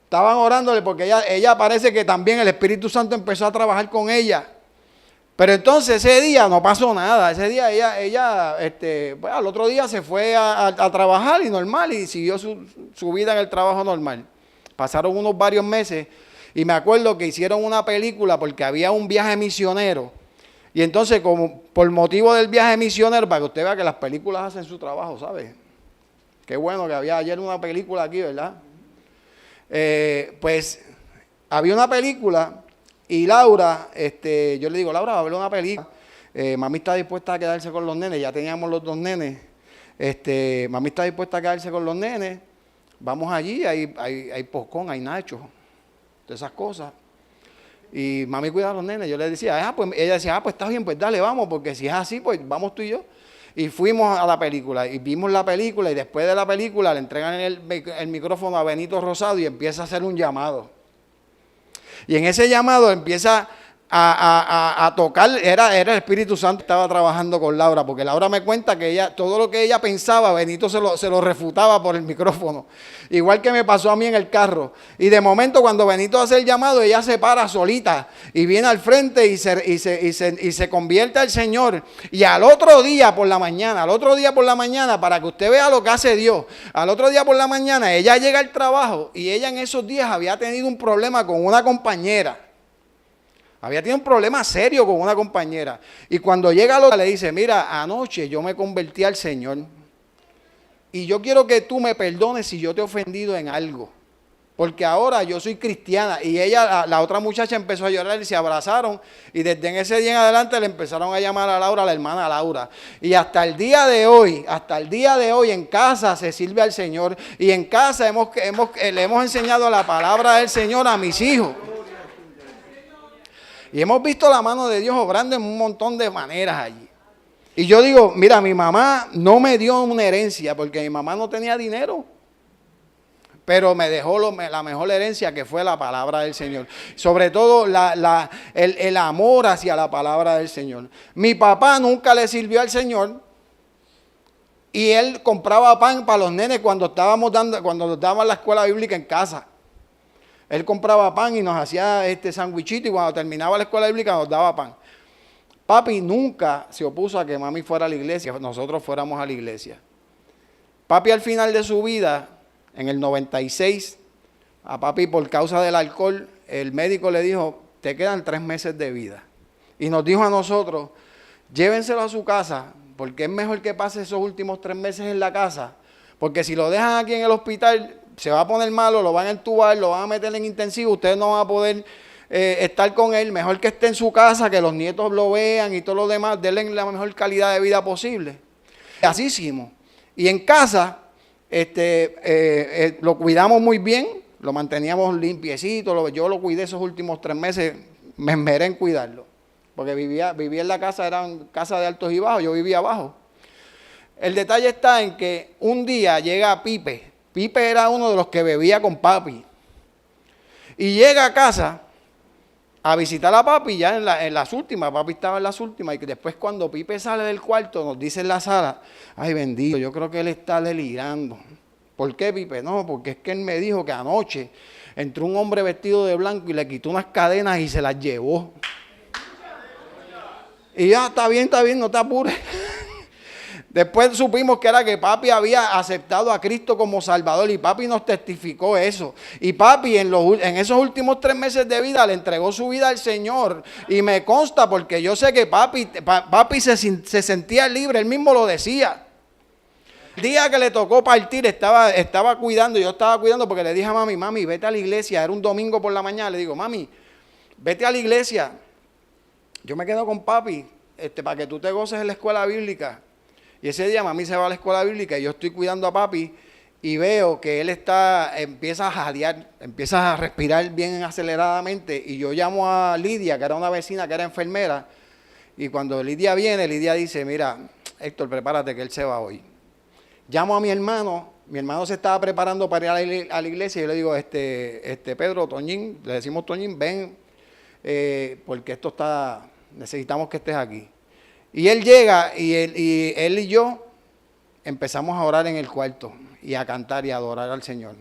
Estaban orándole porque ella parece que también el Espíritu Santo empezó a trabajar con ella. Pero entonces ese día no pasó nada. Ese día ella pues, al otro día se fue a trabajar y normal y siguió su vida en el trabajo normal. Pasaron varios meses. Y me acuerdo que hicieron una película porque había un viaje misionero. Y entonces, como por motivo del viaje misionero, para que usted vea que las películas hacen su trabajo, ¿sabe? Qué bueno que había ayer una película aquí, ¿verdad? Pues había una película y Laura, yo le digo, Laura, va a ver una película. Mami está dispuesta a quedarse con los nenes, ya teníamos los 2 nenes. Mami está dispuesta a quedarse con los nenes. Vamos allí, hay poscón, hay nachos. De esas cosas. Y mami cuida a los nenes. Yo le decía, pues ella decía, pues está bien, pues dale, vamos, porque si es así, pues vamos tú y yo. Y fuimos a la película y vimos la película y después de la película le entregan el micrófono a Benito Rosado y empieza a hacer un llamado. Y en ese llamado empieza a tocar, era el Espíritu Santo que estaba trabajando con Laura, porque Laura me cuenta que ella, todo lo que ella pensaba, Benito se lo refutaba por el micrófono, igual que me pasó a mí en el carro. Y de momento cuando Benito hace el llamado, ella se para solita y viene al frente y se convierte al Señor. Y al otro día por la mañana, para que usted vea lo que hace Dios, al otro día por la mañana ella llega al trabajo y ella en esos días había tenido un problema con una compañera. Había tenido un problema serio con una compañera. Y cuando llega le dice, mira, anoche yo me convertí al Señor. Y yo quiero que tú me perdones si yo te he ofendido en algo. Porque ahora yo soy cristiana. Y ella, la otra muchacha empezó a llorar y se abrazaron. Y desde en ese día en adelante le empezaron a llamar a Laura, la hermana Laura. Y hasta el día de hoy en casa se sirve al Señor. Y en casa le hemos enseñado la palabra del Señor a mis hijos. Y hemos visto la mano de Dios obrando en un montón de maneras allí. Y yo digo, mira, mi mamá no me dio una herencia porque mi mamá no tenía dinero. Pero me dejó la mejor herencia, que fue la palabra del Señor. Sobre todo el amor hacia la palabra del Señor. Mi papá nunca le sirvió al Señor. Y él compraba pan para los nenes cuando nos daban la escuela bíblica en casa. Él compraba pan y nos hacía sandwichito y cuando terminaba la escuela bíblica nos daba pan. Papi nunca se opuso a que mami fuera a la iglesia, nosotros fuéramos a la iglesia. Papi al final de su vida, en el 96, a papi por causa del alcohol, el médico le dijo, te quedan 3 meses de vida. Y nos dijo a nosotros, llévenselo a su casa, porque es mejor que pase esos últimos 3 meses en la casa, porque si lo dejan aquí en el hospital, se va a poner malo, lo van a entubar, lo van a meter en intensivo, ustedes no van a poder estar con él, mejor que esté en su casa, que los nietos lo vean y todo lo demás, denle la mejor calidad de vida posible. Así hicimos. Y en casa lo cuidamos muy bien, lo manteníamos limpiecito, yo lo cuidé esos últimos 3 meses, me esmeré en cuidarlo, porque vivía en la casa, era una casa de altos y bajos, yo vivía abajo. El detalle está en que un día llega Pipe. Pipe era uno de los que bebía con papi. Y llega a casa a visitar a papi ya en las últimas. Papi estaba en las últimas. Y después cuando Pipe sale del cuarto nos dice en la sala, ay bendito, yo creo que él está delirando. ¿Por qué, Pipe? No, porque es que él me dijo que anoche entró un hombre vestido de blanco y le quitó unas cadenas y se las llevó. Y ya, está bien, no te apures. Después supimos que era que papi había aceptado a Cristo como Salvador y papi nos testificó eso. Y papi en esos últimos 3 meses de vida le entregó su vida al Señor. Y me consta porque yo sé que papi se sentía libre, él mismo lo decía. El día que le tocó partir estaba cuidando, yo estaba cuidando porque le dije a mami, vete a la iglesia. Era un domingo por la mañana, le digo, mami, vete a la iglesia. Yo me quedo con papi para que tú te goces en la escuela bíblica. Y ese día mami se va a la escuela bíblica y yo estoy cuidando a papi y veo que él empieza a jadear, empieza a respirar bien aceleradamente. Y yo llamo a Lidia, que era una vecina que era enfermera. Y cuando Lidia viene, Lidia dice, mira, Héctor, prepárate que él se va hoy. Llamo a mi hermano se estaba preparando para ir a la iglesia y yo le digo, Pedro, Toñín, le decimos Toñín, ven, porque necesitamos que estés aquí. Y él llega y él y yo empezamos a orar en el cuarto y a cantar y a adorar al Señor.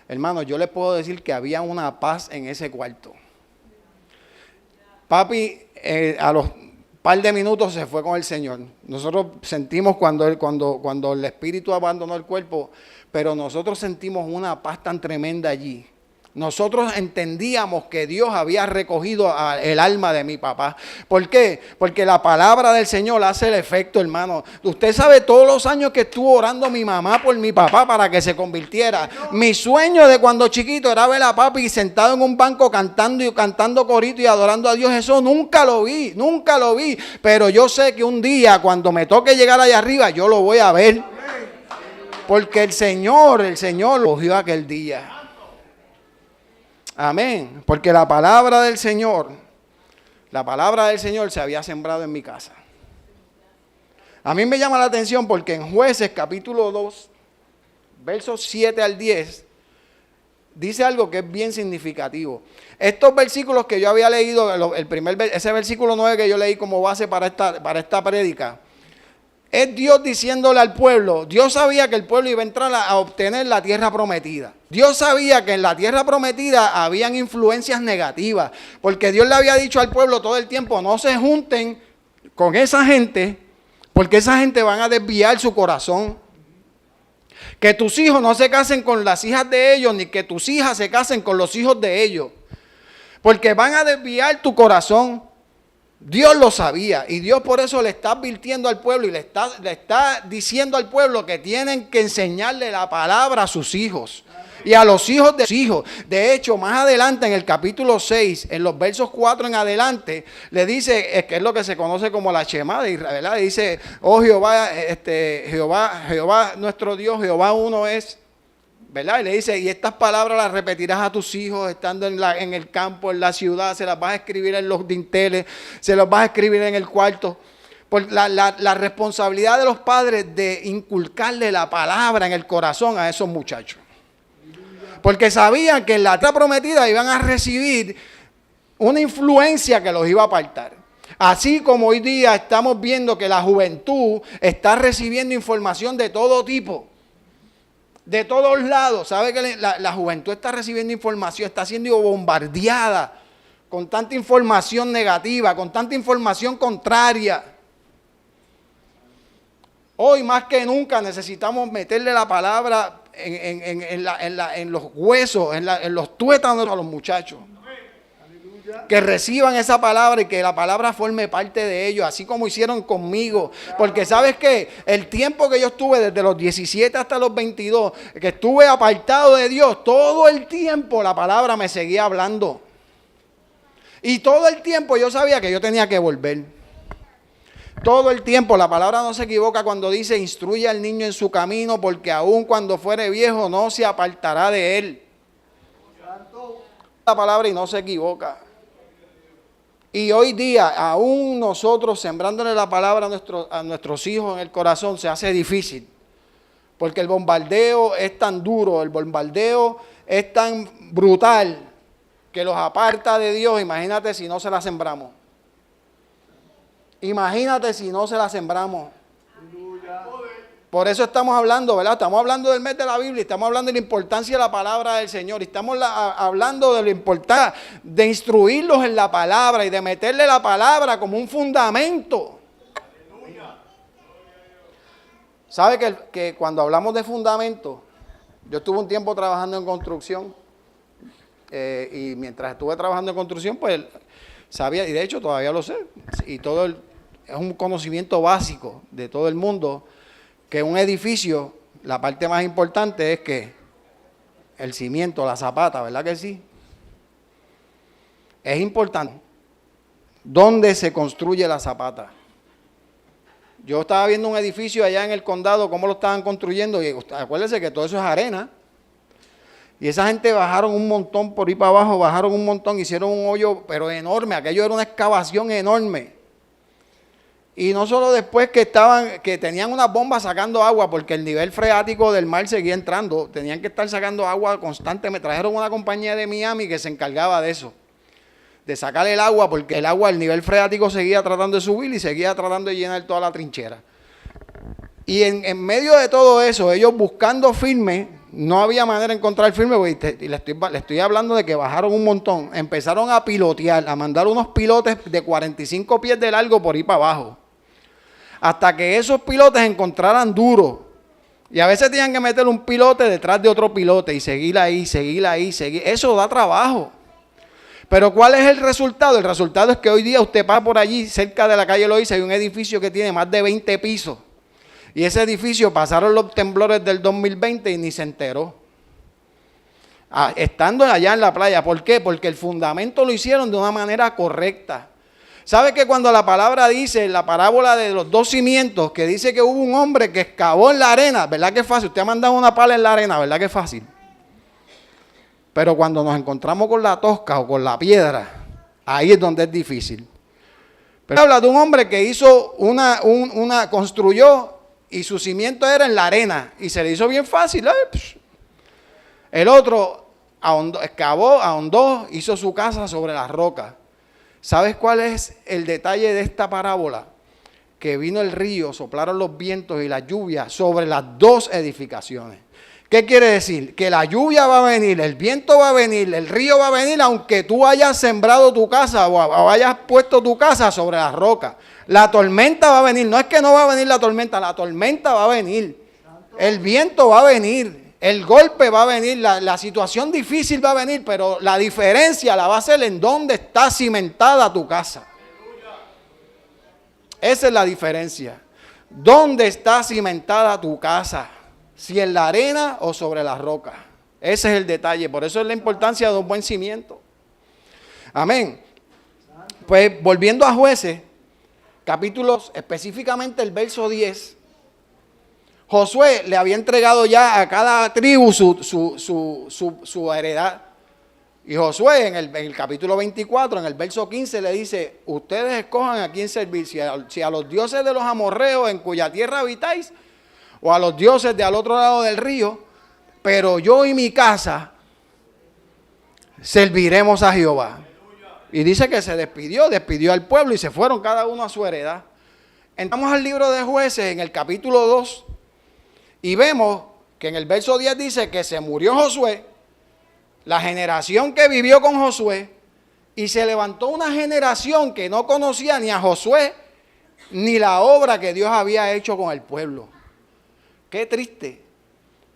Hermano, yo les puedo decir que había una paz en ese cuarto. Papi, a los par de minutos se fue con el Señor. Nosotros sentimos cuando el espíritu abandonó el cuerpo, pero nosotros sentimos una paz tan tremenda allí. Nosotros entendíamos que Dios había recogido el alma de mi papá. ¿Por qué? Porque la palabra del Señor hace el efecto, hermano. Usted sabe todos los años que estuvo orando mi mamá por mi papá para que se convirtiera. Mi sueño de cuando chiquito era ver a papi sentado en un banco cantando corito y adorando a Dios. Eso nunca lo vi. Pero yo sé que un día cuando me toque llegar allá arriba, yo lo voy a ver. Porque el Señor lo cogió aquel día. Amén, porque la palabra del Señor se había sembrado en mi casa. A mí me llama la atención porque en Jueces capítulo 2, versos 7 al 10, dice algo que es bien significativo. Estos versículos que yo había leído, ese versículo 9 que yo leí como base para esta prédica, es Dios diciéndole al pueblo. Dios sabía que el pueblo iba a entrar a obtener la tierra prometida. Dios sabía que en la tierra prometida habían influencias negativas, porque Dios le había dicho al pueblo todo el tiempo, no se junten con esa gente, porque esa gente van a desviar su corazón. Que tus hijos no se casen con las hijas de ellos, ni que tus hijas se casen con los hijos de ellos, porque van a desviar tu corazón. Dios lo sabía, y Dios por eso le está advirtiendo al pueblo y le está diciendo al pueblo que tienen que enseñarle la palabra a sus hijos y a los hijos de sus hijos. De hecho, más adelante en el capítulo 6, en los versos 4 en adelante, le dice, que es lo que se conoce como la Shema de Israel, ¿verdad? Le dice, oh Jehová, Jehová nuestro Dios, Jehová uno es, ¿verdad? Y le dice, y estas palabras las repetirás a tus hijos estando en el campo, en la ciudad, se las vas a escribir en los dinteles, se las vas a escribir en el cuarto. Por la responsabilidad de los padres de inculcarle la palabra en el corazón a esos muchachos. Porque sabían que en la tierra prometida iban a recibir una influencia que los iba a apartar. Así como hoy día estamos viendo que la juventud está recibiendo información de todo tipo, de todos lados. ¿Sabe que la juventud está recibiendo información, está siendo bombardeada con tanta información negativa, con tanta información contraria? Hoy más que nunca necesitamos meterle la palabra en los huesos, en los tuétanos a los muchachos. Que reciban esa palabra y que la palabra forme parte de ellos, así como hicieron conmigo. Porque ¿sabes qué? El tiempo que yo estuve desde los 17 hasta los 22, que estuve apartado de Dios, todo el tiempo la palabra me seguía hablando. Y todo el tiempo yo sabía que yo tenía que volver. Todo el tiempo la palabra no se equivoca cuando dice, instruye al niño en su camino, porque aun cuando fuere viejo no se apartará de él. La palabra y no se equivoca. Y hoy día, aún nosotros sembrándole la palabra a nuestros hijos en el corazón, se hace difícil. Porque el bombardeo es tan duro, el bombardeo es tan brutal, que los aparta de Dios. Imagínate si no se la sembramos. Imagínate si no se la sembramos. Por eso estamos hablando, ¿verdad? Estamos hablando del mes de la Biblia, estamos hablando de la importancia de la palabra del Señor, y estamos hablando de la importancia de instruirlos en la palabra y de meterle la palabra como un fundamento. ¿Sabe que cuando hablamos de fundamento, yo estuve un tiempo trabajando en construcción, y mientras estuve trabajando en construcción, pues sabía, y de hecho todavía lo sé, y es un conocimiento básico de todo el mundo, que un edificio, la parte más importante es que el cimiento, la zapata, ¿verdad que sí? Es importante dónde se construye la zapata. Yo estaba viendo un edificio allá en el condado, cómo lo estaban construyendo, y acuérdense que todo eso es arena. Y esa gente bajaron un montón por ahí para abajo, bajaron un montón, hicieron un hoyo, pero enorme, aquello era una excavación enorme. Y no solo después que tenían unas bombas sacando agua, porque el nivel freático del mar seguía entrando, tenían que estar sacando agua constantemente. Me trajeron una compañía de Miami que se encargaba de eso, de sacar el agua, porque el nivel freático seguía tratando de subir y seguía tratando de llenar toda la trinchera. Y en medio de todo eso, ellos buscando firme, no había manera de encontrar firme, y le estoy hablando de que bajaron un montón, empezaron a pilotear, a mandar unos pilotes de 45 pies de largo por ahí para abajo, hasta que esos pilotes encontraran duro. Y a veces tenían que meter un pilote detrás de otro pilote y seguir ahí. Eso da trabajo. Pero ¿cuál es el resultado? El resultado es que hoy día usted pasa por allí, cerca de la calle Loíza, hay un edificio que tiene más de 20 pisos. Y ese edificio pasaron los temblores del 2020 y ni se enteró. Estando allá en la playa. ¿Por qué? Porque el fundamento lo hicieron de una manera correcta. ¿Sabe que cuando la palabra dice, la parábola de los dos cimientos, que dice que hubo un hombre que excavó en la arena? ¿Verdad que es fácil? Usted ha mandado una pala en la arena, ¿verdad que es fácil? Pero cuando nos encontramos con la tosca o con la piedra, ahí es donde es difícil. Pero habla de un hombre que hizo construyó y su cimiento era en la arena y se le hizo bien fácil. El otro excavó, ahondó, hizo su casa sobre las rocas. ¿Sabes cuál es el detalle de esta parábola? Que vino el río, soplaron los vientos y la lluvia sobre las dos edificaciones. ¿Qué quiere decir? Que la lluvia va a venir, el viento va a venir, el río va a venir, aunque tú hayas sembrado tu casa o hayas puesto tu casa sobre las rocas. La tormenta va a venir, no es que no va a venir la tormenta va a venir. El viento va a venir, el golpe va a venir, la situación difícil va a venir, pero la diferencia la va a hacer en dónde está cimentada tu casa. Esa es la diferencia. ¿Dónde está cimentada tu casa? Si en la arena o sobre la roca. Ese es el detalle. Por eso es la importancia de un buen cimiento. Amén. Pues volviendo a Jueces, capítulos, específicamente el verso 10. Josué le había entregado ya a cada tribu su heredad. Y Josué en el capítulo 24, en el verso 15, le dice: ustedes escojan a quién servir, si a los dioses de los amorreos en cuya tierra habitáis, o a los dioses de al otro lado del río, pero yo y mi casa serviremos a Jehová. Y dice que se despidió al pueblo y se fueron cada uno a su heredad. Entramos al libro de Jueces en el capítulo 2 y vemos que en el verso 10 dice que se murió Josué, la generación que vivió con Josué, y se levantó una generación que no conocía ni a Josué ni la obra que Dios había hecho con el pueblo. Qué triste,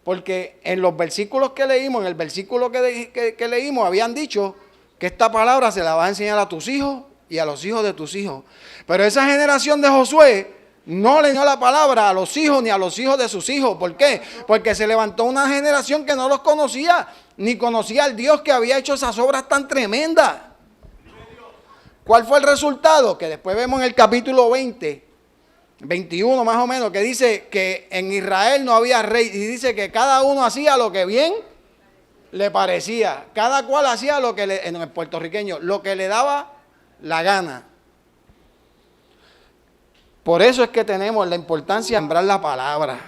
porque en los versículos que leímos, en el versículo que leímos, habían dicho que esta palabra se la vas a enseñar a tus hijos y a los hijos de tus hijos. Pero esa generación de Josué no le dio la palabra a los hijos ni a los hijos de sus hijos. ¿Por qué? Porque se levantó una generación que no los conocía, ni conocía al Dios que había hecho esas obras tan tremendas. ¿Cuál fue el resultado? Que después vemos en el capítulo 20, 21 más o menos, que dice que en Israel no había rey, y dice que cada uno hacía lo que bien le parecía, cada cual hacía lo que en el puertorriqueño, lo que le daba la gana. Por eso es que tenemos la importancia de sembrar la palabra.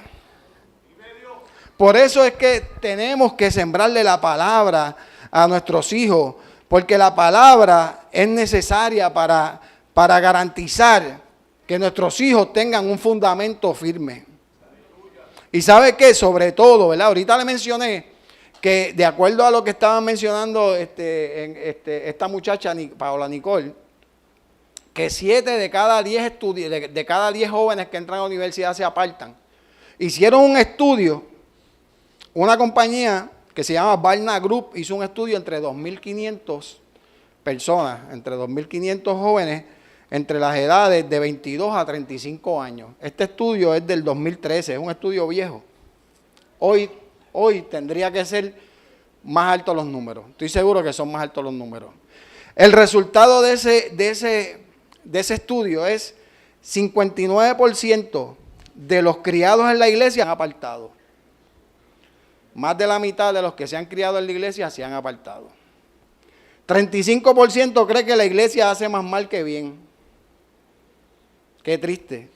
Por eso es que tenemos que sembrarle la palabra a nuestros hijos, porque la palabra es necesaria para garantizar que nuestros hijos tengan un fundamento firme. Y ¿sabe qué? Sobre todo, ¿verdad? Ahorita le mencioné que de acuerdo a lo que estaban mencionando esta muchacha, Paola Nicole, que 7 de cada 10 de cada 10 jóvenes que entran a la universidad se apartan. Hicieron un estudio, una compañía que se llama Barna Group hizo un estudio entre 2.500 personas, entre 2.500 jóvenes, entre las edades de 22 a 35 años. Este estudio es del 2013, es un estudio viejo. Hoy tendría que ser más altos los números. Estoy seguro que son más altos los números. El resultado de ese estudio es 59% de los criados en la iglesia han apartado. Más de la mitad de los que se han criado en la iglesia se han apartado. 35% cree que la iglesia hace más mal que bien. Qué triste.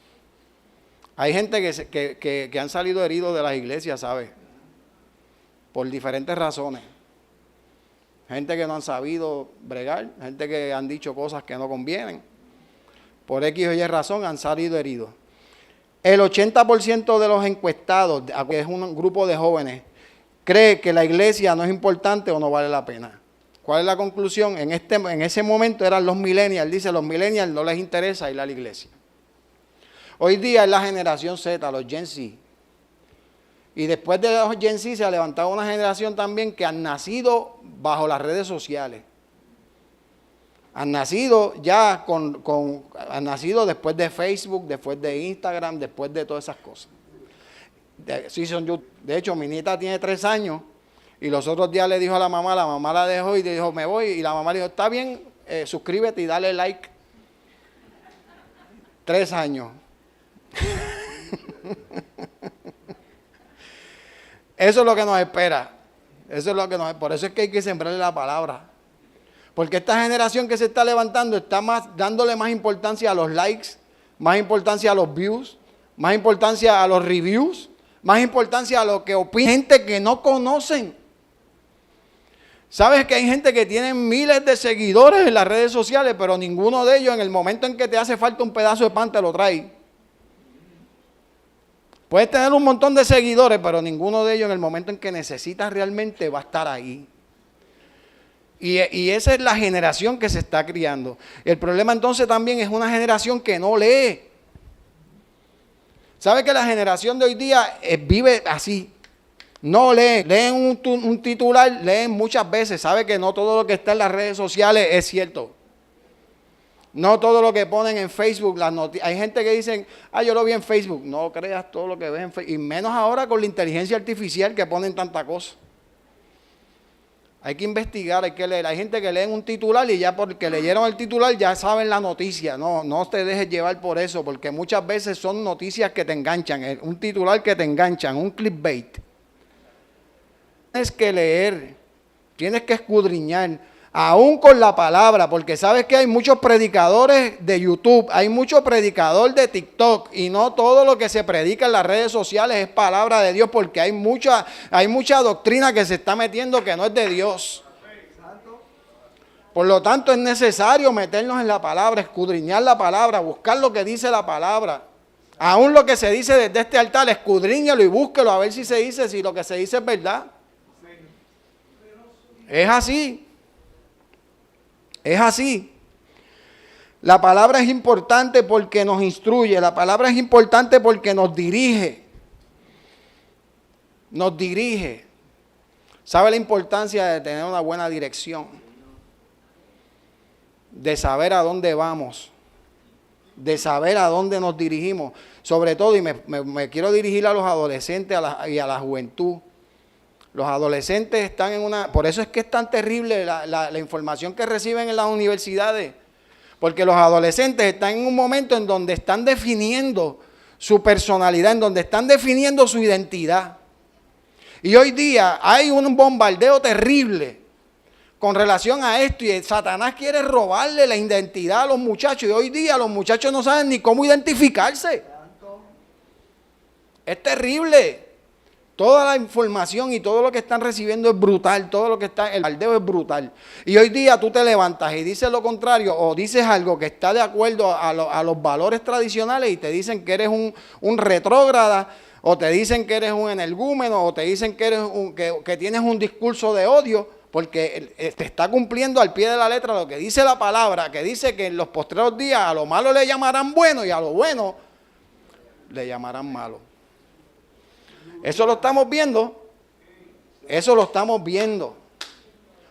Hay gente que han salido heridos de las iglesias, ¿sabes? Por diferentes razones. Gente que no han sabido bregar, gente que han dicho cosas que no convienen. Por X o Y razón han salido heridos. El 80% de los encuestados, que es un grupo de jóvenes, cree que la iglesia no es importante o no vale la pena. ¿Cuál es la conclusión? En ese momento eran los millennials. Dice, los millennials no les interesa ir a la iglesia. Hoy día es la generación Z, los Gen Z. Y después de los Gen Z se ha levantado una generación también que han nacido bajo las redes sociales. Han nacido ya han nacido después de Facebook, después de Instagram, después de todas esas cosas. De hecho, mi nieta tiene 3 años y los otros días le dijo a la mamá la dejó y le dijo, me voy. Y la mamá le dijo, está bien, suscríbete y dale like. 3 años. Eso es lo que nos espera. Por eso es que hay que sembrarle la palabra. Porque esta generación que se está levantando está dándole más importancia a los likes, más importancia a los views, más importancia a los reviews, más importancia a lo que opina gente que no conocen. ¿Sabes que hay gente que tiene miles de seguidores en las redes sociales, pero ninguno de ellos en el momento en que te hace falta un pedazo de pan te lo trae? Puedes tener un montón de seguidores, pero ninguno de ellos en el momento en que necesitas realmente va a estar ahí. Y esa es la generación que se está criando. El problema entonces también es una generación que no lee. ¿Sabe que la generación de hoy día vive así? No leen, leen un titular, leen muchas veces. Sabe que no todo lo que está en las redes sociales es cierto. No todo lo que ponen en Facebook, hay gente que dicen, yo lo vi en Facebook. No creas todo lo que ves en Facebook. Y menos ahora con la inteligencia artificial que ponen tanta cosa. Hay que investigar, hay que leer. Hay gente que leen un titular y ya porque leyeron el titular ya saben la noticia. No te dejes llevar por eso, porque muchas veces son noticias que te enganchan. Un titular que te enganchan, un clickbait. Tienes que leer, tienes que escudriñar, aún con la palabra, porque sabes que hay muchos predicadores de YouTube, hay muchos predicadores de TikTok, y no todo lo que se predica en las redes sociales es palabra de Dios, porque hay mucha doctrina que se está metiendo que no es de Dios. Por lo tanto, es necesario meternos en la palabra, escudriñar la palabra, buscar lo que dice la palabra. Aún lo que se dice desde este altar, escudriñalo y búsquelo a ver si lo que se dice es verdad. Es así. Es así. La palabra es importante porque nos instruye. La palabra es importante porque nos dirige. Nos dirige. ¿Sabe la importancia de tener una buena dirección? De saber a dónde vamos. De saber a dónde nos dirigimos. Sobre todo, y me quiero dirigir a los adolescentes y a la juventud. Los adolescentes están por eso es que es tan terrible la información que reciben en las universidades, porque los adolescentes están en un momento en donde están definiendo su personalidad, en donde están definiendo su identidad. Y hoy día hay un bombardeo terrible con relación a esto, y Satanás quiere robarle la identidad a los muchachos, y hoy día los muchachos no saben ni cómo identificarse. Es terrible. Toda la información y todo lo que están recibiendo es brutal, todo lo que está, el bombardeo es brutal. Y hoy día tú te levantas y dices lo contrario, o dices algo que está de acuerdo a los valores tradicionales, y te dicen que eres un retrógrada, o te dicen que eres un energúmeno, o te dicen que eres que tienes un discurso de odio, porque te está cumpliendo al pie de la letra lo que dice la palabra, que dice que en los postreros días a lo malo le llamarán bueno y a lo bueno le llamarán malo. Eso lo estamos viendo. Eso lo estamos viendo.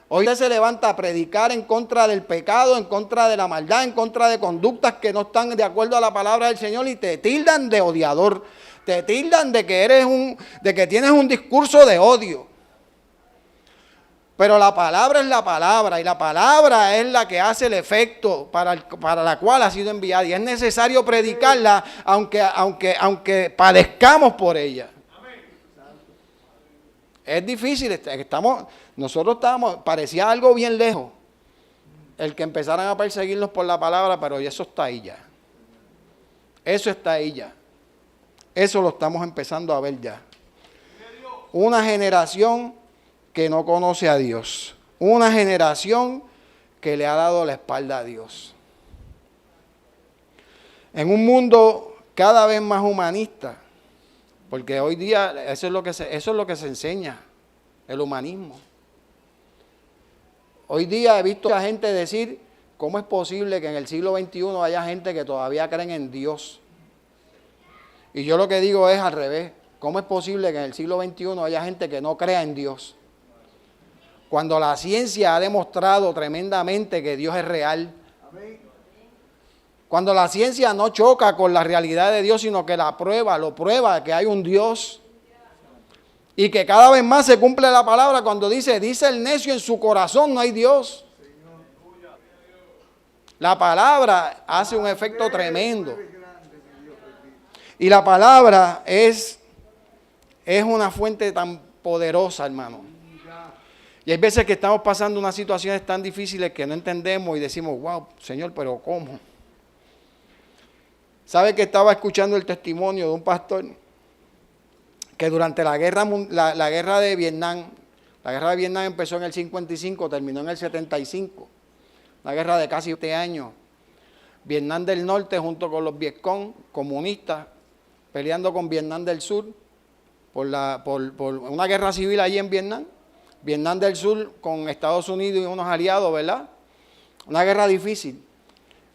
Hoy se levanta a predicar en contra del pecado, en contra de la maldad, en contra de conductas que no están de acuerdo a la palabra del Señor, y te tildan de odiador. Te tildan de que de que tienes un discurso de odio. Pero la palabra es la palabra, y la palabra es la que hace el efecto para la cual ha sido enviada. Y es necesario predicarla aunque padezcamos por ella. Es difícil, parecía algo bien lejos el que empezaran a perseguirnos por la palabra, pero eso está ahí ya. Eso está ahí ya. Eso lo estamos empezando a ver ya. Una generación que no conoce a Dios. Una generación que le ha dado la espalda a Dios. En un mundo cada vez más humanista, porque hoy día eso es lo que se enseña, el humanismo. Hoy día he visto a gente decir, ¿cómo es posible que en el siglo XXI haya gente que todavía creen en Dios? Y yo lo que digo es al revés. ¿Cómo es posible que en el siglo XXI haya gente que no crea en Dios? Cuando la ciencia ha demostrado tremendamente que Dios es real. Cuando la ciencia no choca con la realidad de Dios, sino que lo prueba que hay un Dios. Y que cada vez más se cumple la palabra cuando dice el necio en su corazón no hay Dios. La palabra hace un efecto tremendo. Y la palabra es una fuente tan poderosa, hermano. Y hay veces que estamos pasando unas situaciones tan difíciles que no entendemos y decimos, wow, Señor, pero ¿cómo? ¿Sabe que estaba escuchando el testimonio de un pastor que durante la guerra de Vietnam, La guerra de Vietnam empezó en el 55, terminó en el 75. Una guerra de casi 20 años. Vietnam del Norte junto con los Vietcong, comunistas, peleando con Vietnam del Sur por una guerra civil allí en Vietnam. Vietnam del Sur con Estados Unidos y unos aliados, ¿verdad? Una guerra difícil.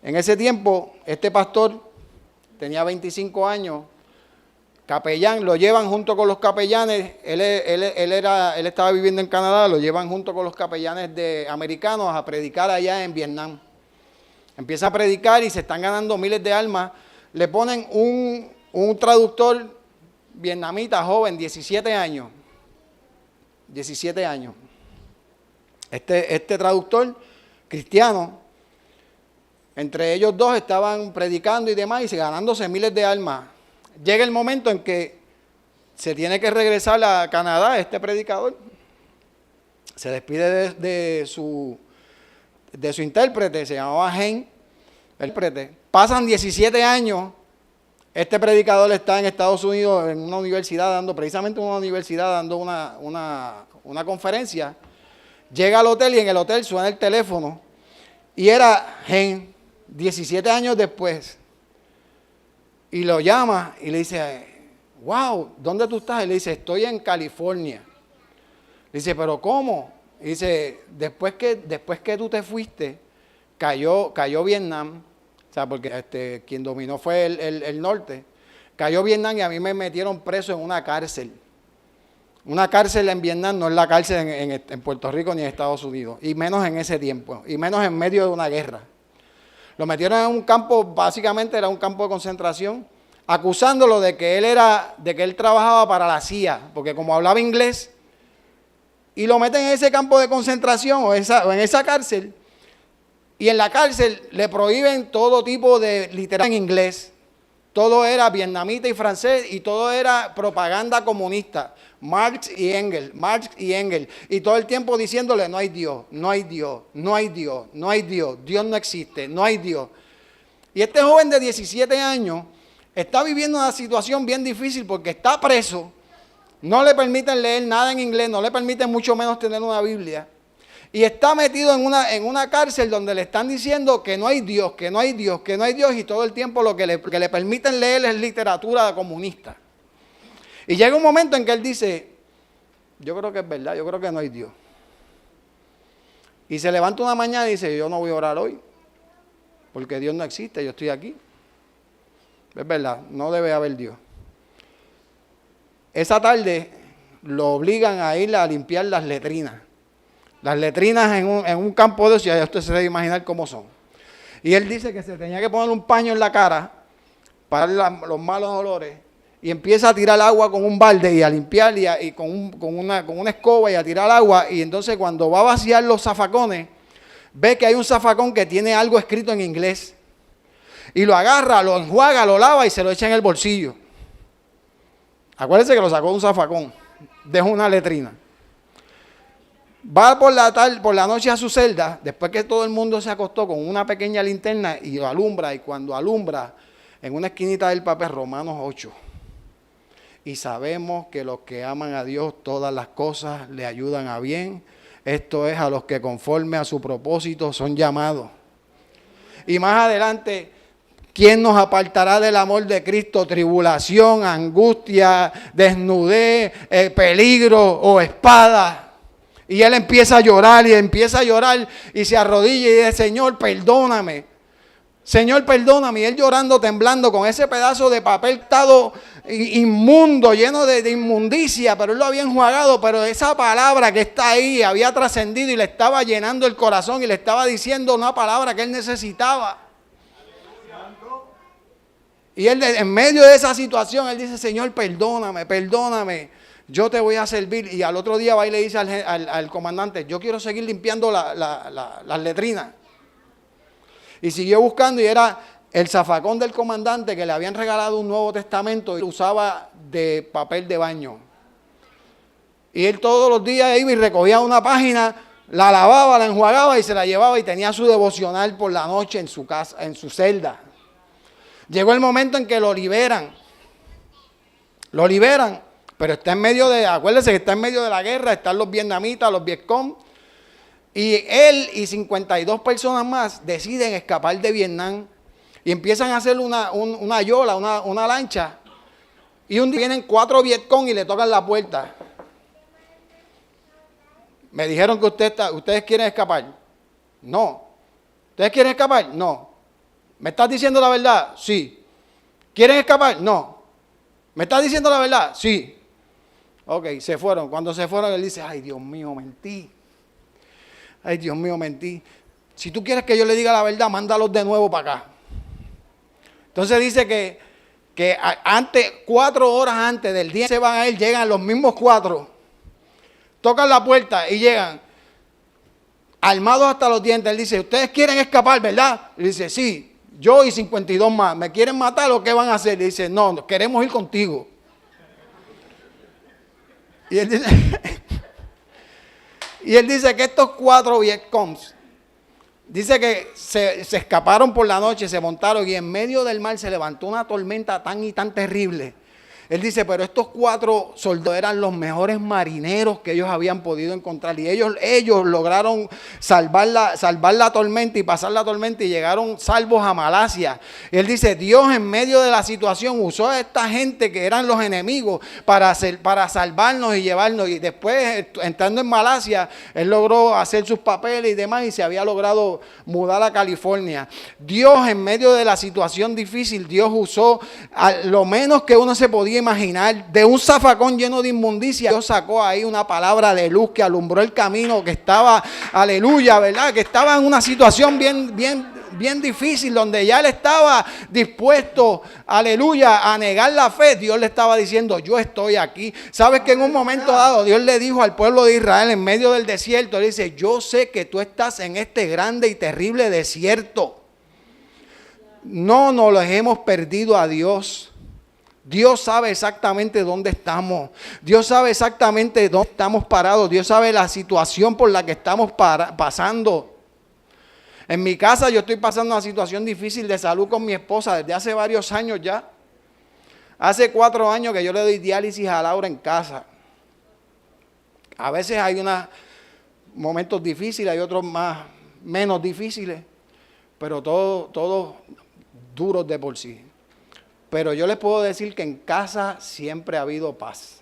En ese tiempo, este pastor tenía 25 años, capellán, lo llevan junto con los capellanes, él estaba viviendo en Canadá, lo llevan junto con los capellanes americanos a predicar allá en Vietnam. Empieza a predicar y se están ganando miles de almas. Le ponen un traductor vietnamita joven, 17 años. 17 años. Este traductor cristiano, entre ellos dos estaban predicando y demás y ganándose miles de almas. Llega el momento en que se tiene que regresar a Canadá este predicador. Se despide de su intérprete, se llamaba Hen, el intérprete. Pasan 17 años, este predicador está en Estados Unidos en una universidad dando una conferencia. Llega al hotel y en el hotel suena el teléfono y era Hen, 17 años después. Y lo llama y le dice, wow, ¿dónde tú estás? Y le dice, estoy en California. Le dice, ¿pero cómo? Y dice, después que tú te fuiste, cayó Vietnam, o sea, porque quien dominó fue el norte. Cayó Vietnam y a mí me metieron preso en una cárcel. Una cárcel en Vietnam no es la cárcel en Puerto Rico ni en Estados Unidos, y menos en ese tiempo, y menos en medio de una guerra. Lo metieron en un campo, básicamente era un campo de concentración, acusándolo de que él trabajaba para la CIA, porque como hablaba inglés, y lo meten en ese campo de concentración o en esa cárcel, y en la cárcel le prohíben todo tipo de literatura en inglés. Todo era vietnamita y francés y todo era propaganda comunista. Marx y Engels, y todo el tiempo diciéndole, no hay Dios, no hay Dios, no hay Dios, no hay Dios, Dios no existe, no hay Dios. Y este joven de 17 años está viviendo una situación bien difícil porque está preso, no le permiten leer nada en inglés, no le permiten mucho menos tener una Biblia, y está metido en una cárcel donde le están diciendo que no hay Dios, que no hay Dios, que no hay Dios, y todo el tiempo lo que le permiten leer es literatura comunista. Y llega un momento en que él dice, yo creo que es verdad, yo creo que no hay Dios. Y se levanta una mañana y dice, yo no voy a orar hoy, porque Dios no existe, yo estoy aquí. Es verdad, no debe haber Dios. Esa tarde lo obligan a ir a limpiar las letrinas. Las letrinas en un campo de ciudad, ya usted se debe imaginar cómo son. Y él dice que se tenía que poner un paño en la cara para los malos olores. Y empieza a tirar agua con un balde y a limpiar y con una escoba y a tirar agua. Y entonces cuando va a vaciar los zafacones, ve que hay un zafacón que tiene algo escrito en inglés. Y lo agarra, lo enjuaga, lo lava y se lo echa en el bolsillo. Acuérdense que lo sacó de un zafacón, de una letrina. Va por la noche a su celda, después que todo el mundo se acostó, con una pequeña linterna y lo alumbra. Y cuando alumbra, en una esquinita del papel, Romanos 8. Y sabemos que los que aman a Dios, todas las cosas le ayudan a bien. Esto es a los que conforme a su propósito son llamados. Y más adelante, ¿quién nos apartará del amor de Cristo? Tribulación, angustia, desnudez, peligro o espada. Y él empieza a llorar y se arrodilla y dice, Señor, perdóname. Señor, perdóname. Y él llorando, temblando, con ese pedazo de papel todo inmundo, lleno de inmundicia, pero él lo había enjuagado, pero esa palabra que está ahí había trascendido y le estaba llenando el corazón y le estaba diciendo una palabra que él necesitaba. Y él, en medio de esa situación, él dice, Señor, perdóname, perdóname, yo te voy a servir. Y al otro día va y le dice al comandante, yo quiero seguir limpiando las letrinas. Y siguió buscando y era el zafacón del comandante que le habían regalado un Nuevo Testamento y lo usaba de papel de baño. Y él todos los días iba y recogía una página, la lavaba, la enjuagaba y se la llevaba y tenía su devocional por la noche en su casa, en su celda. Llegó el momento en que lo liberan. Lo liberan, Pero está en medio de, acuérdense que está en medio de la guerra, están los vietnamitas, los Vietcong. Y él y 52 personas más deciden escapar de Vietnam y empiezan a hacer una yola, una lancha. Y un día vienen 4 Vietcong y le tocan la puerta. Me dijeron que ustedes quieren escapar. No. ¿Ustedes quieren escapar? No. ¿Me estás diciendo la verdad? Sí. ¿Quieren escapar? No. ¿Me estás diciendo la verdad? Sí. Ok, se fueron. Cuando se fueron, él dice, ay, Dios mío, mentí. Ay, Dios mío, mentí. Si tú quieres que yo le diga la verdad, mándalos de nuevo para acá. Entonces dice que antes, 4 horas antes del día que se van a ir, llegan los mismos 4. Tocan la puerta y llegan armados hasta los dientes. Él dice, ustedes quieren escapar, ¿verdad? Y dice, sí, yo y 52 más. ¿Me quieren matar o qué van a hacer? Y dice, no, queremos ir contigo. Y él dice, que estos 4 Vietcongs, dice que se escaparon por la noche, se montaron y en medio del mar se levantó una tormenta tan y tan terrible. Él dice, pero estos 4 soldados eran los mejores marineros que ellos habían podido encontrar. Y ellos lograron salvar la tormenta y pasar la tormenta y llegaron salvos a Malasia. Y él dice, Dios en medio de la situación usó a esta gente que eran los enemigos para salvarnos y llevarnos. Y después, entrando en Malasia, él logró hacer sus papeles y demás y se había logrado mudar a California. Dios en medio de la situación difícil, Dios usó a lo menos que uno se podía imaginar, de un zafacón lleno de inmundicia, Dios sacó ahí una palabra de luz que alumbró el camino, que estaba, aleluya, ¿verdad? Que estaba en una situación bien difícil, donde ya él estaba dispuesto, aleluya, a negar la fe. Dios le estaba diciendo, yo estoy aquí. ¿Sabes que en un momento dado Dios le dijo al pueblo de Israel en medio del desierto, le dice, yo sé que tú estás en este grande y terrible desierto. No nos los hemos perdido a Dios. Dios sabe exactamente dónde estamos. Dios sabe exactamente dónde estamos parados. Dios sabe la situación por la que estamos pasando. En mi casa yo estoy pasando una situación difícil de salud con mi esposa desde hace varios años ya. Hace 4 años que yo le doy diálisis a Laura en casa. A veces hay unos momentos difíciles, hay otros menos difíciles, pero todos duros de por sí. Pero yo les puedo decir que en casa siempre ha habido paz.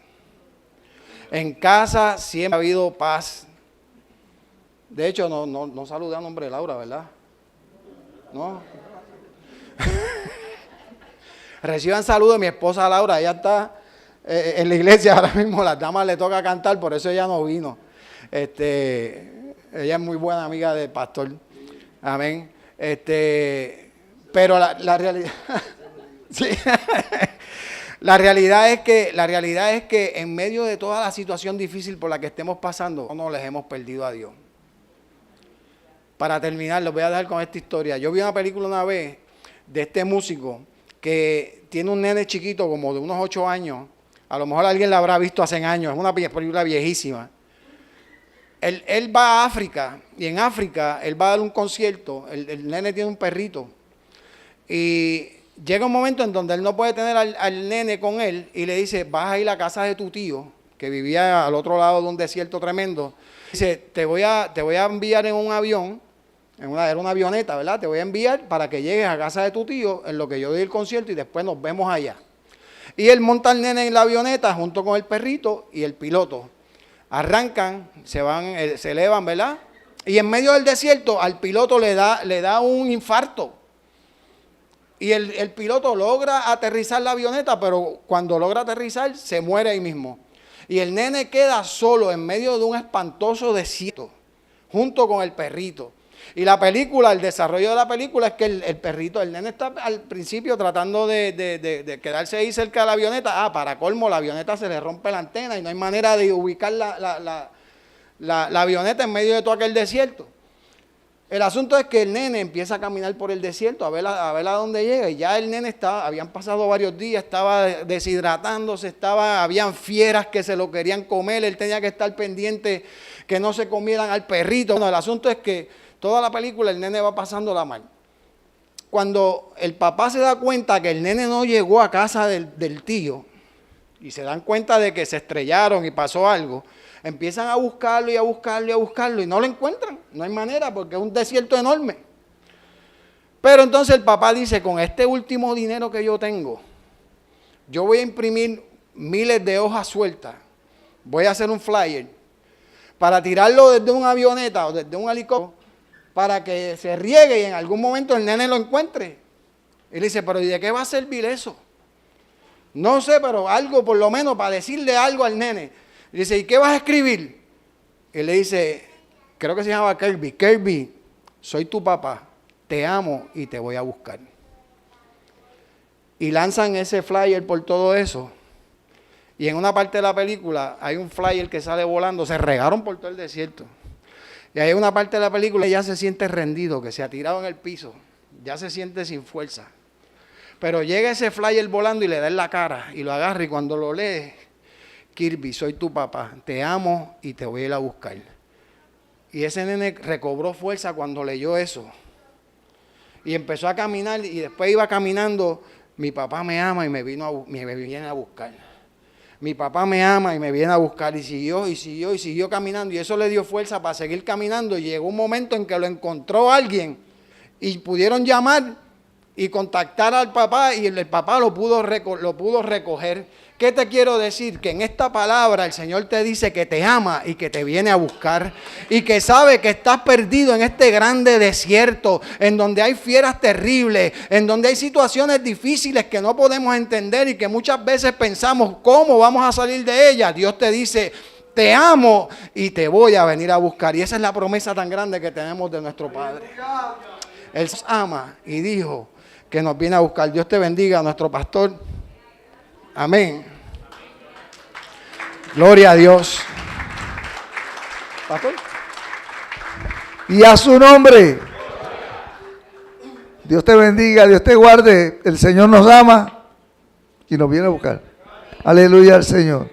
En casa siempre ha habido paz. De hecho, no saludé a nombre de Laura, ¿verdad? ¿No? Reciban saludos de mi esposa Laura. Ella está en la iglesia ahora mismo. Las damas le toca cantar, por eso ella no vino. Ella es muy buena amiga del pastor. Amén. Pero la realidad... Sí. La realidad es que en medio de toda la situación difícil por la que estemos pasando, no les hemos perdido a Dios. Para terminar, les voy a dejar con esta historia. Yo vi una película una vez de este músico que tiene un nene chiquito como de unos 8 años. A lo mejor alguien la habrá visto hace años. Es una película viejísima. Él va a África y en África él va a dar un concierto. El nene tiene un perrito y llega un momento en donde él no puede tener al nene con él y le dice, vas a ir a la casa de tu tío, que vivía al otro lado de un desierto tremendo. Dice, te voy a enviar en un avión, era una avioneta, ¿verdad? Te voy a enviar para que llegues a casa de tu tío en lo que yo doy el concierto y después nos vemos allá. Y él monta al nene en la avioneta junto con el perrito y el piloto. Arrancan, se elevan, ¿verdad? Y en medio del desierto al piloto le da un infarto. Y el piloto logra aterrizar la avioneta, pero cuando logra aterrizar se muere ahí mismo. Y el nene queda solo en medio de un espantoso desierto, junto con el perrito. Y la película, el desarrollo de la película es que el nene está al principio tratando de quedarse ahí cerca de la avioneta. Para colmo, la avioneta se le rompe la antena y no hay manera de ubicar la avioneta en medio de todo aquel desierto. El asunto es que el nene empieza a caminar por el desierto a ver a dónde llega. Y ya el nene habían pasado varios días, estaba deshidratándose, habían fieras que se lo querían comer. Él tenía que estar pendiente que no se comieran al perrito. Bueno, el asunto es que toda la película el nene va pasándola mal. Cuando el papá se da cuenta que el nene no llegó a casa del tío, y se dan cuenta de que se estrellaron y pasó algo, empiezan a buscarlo y a buscarlo y a buscarlo y no lo encuentran. No hay manera porque es un desierto enorme. Pero entonces el papá dice, con este último dinero que yo tengo, yo voy a imprimir miles de hojas sueltas. Voy a hacer un flyer para tirarlo desde una avioneta o desde un helicóptero para que se riegue y en algún momento el nene lo encuentre. Y le dice, pero ¿y de qué va a servir eso? No sé, pero algo por lo menos para decirle algo al nene. Y dice, ¿y qué vas a escribir? Y le dice, creo que se llama Kirby. Kirby, soy tu papá, te amo y te voy a buscar. Y lanzan ese flyer por todo eso. Y en una parte de la película hay un flyer que sale volando, se regaron por todo el desierto. Y hay una parte de la película que ya se siente rendido, que se ha tirado en el piso, ya se siente sin fuerza. Pero llega ese flyer volando y le da en la cara y lo agarra y cuando lo lee, Kirby, soy tu papá, te amo y te voy a ir a buscar. Y ese nene recobró fuerza cuando leyó eso. Y empezó a caminar y después iba caminando, mi papá me ama y me viene a buscar. Mi papá me ama y me viene a buscar. Y siguió caminando. Y eso le dio fuerza para seguir caminando. Y llegó un momento en que lo encontró alguien y pudieron llamar y contactar al papá y el papá lo pudo recoger. ¿Qué te quiero decir? Que en esta palabra el Señor te dice que te ama y que te viene a buscar y que sabe que estás perdido en este grande desierto, en donde hay fieras terribles, en donde hay situaciones difíciles que no podemos entender y que muchas veces pensamos, ¿cómo vamos a salir de ellas? Dios te dice, te amo y te voy a venir a buscar. Y esa es la promesa tan grande que tenemos de nuestro Padre. Él nos ama y dijo que nos viene a buscar. Dios te bendiga, nuestro pastor. Amén. Gloria a Dios. Pastor.
Y a su nombre. Dios te bendiga, Dios te guarde. El Señor nos ama y nos viene a buscar. Aleluya al Señor.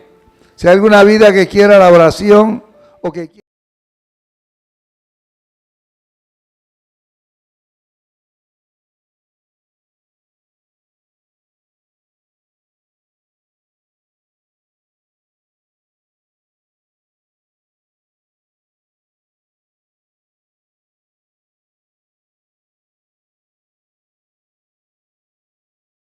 Si hay alguna vida que quiera la oración o que quiera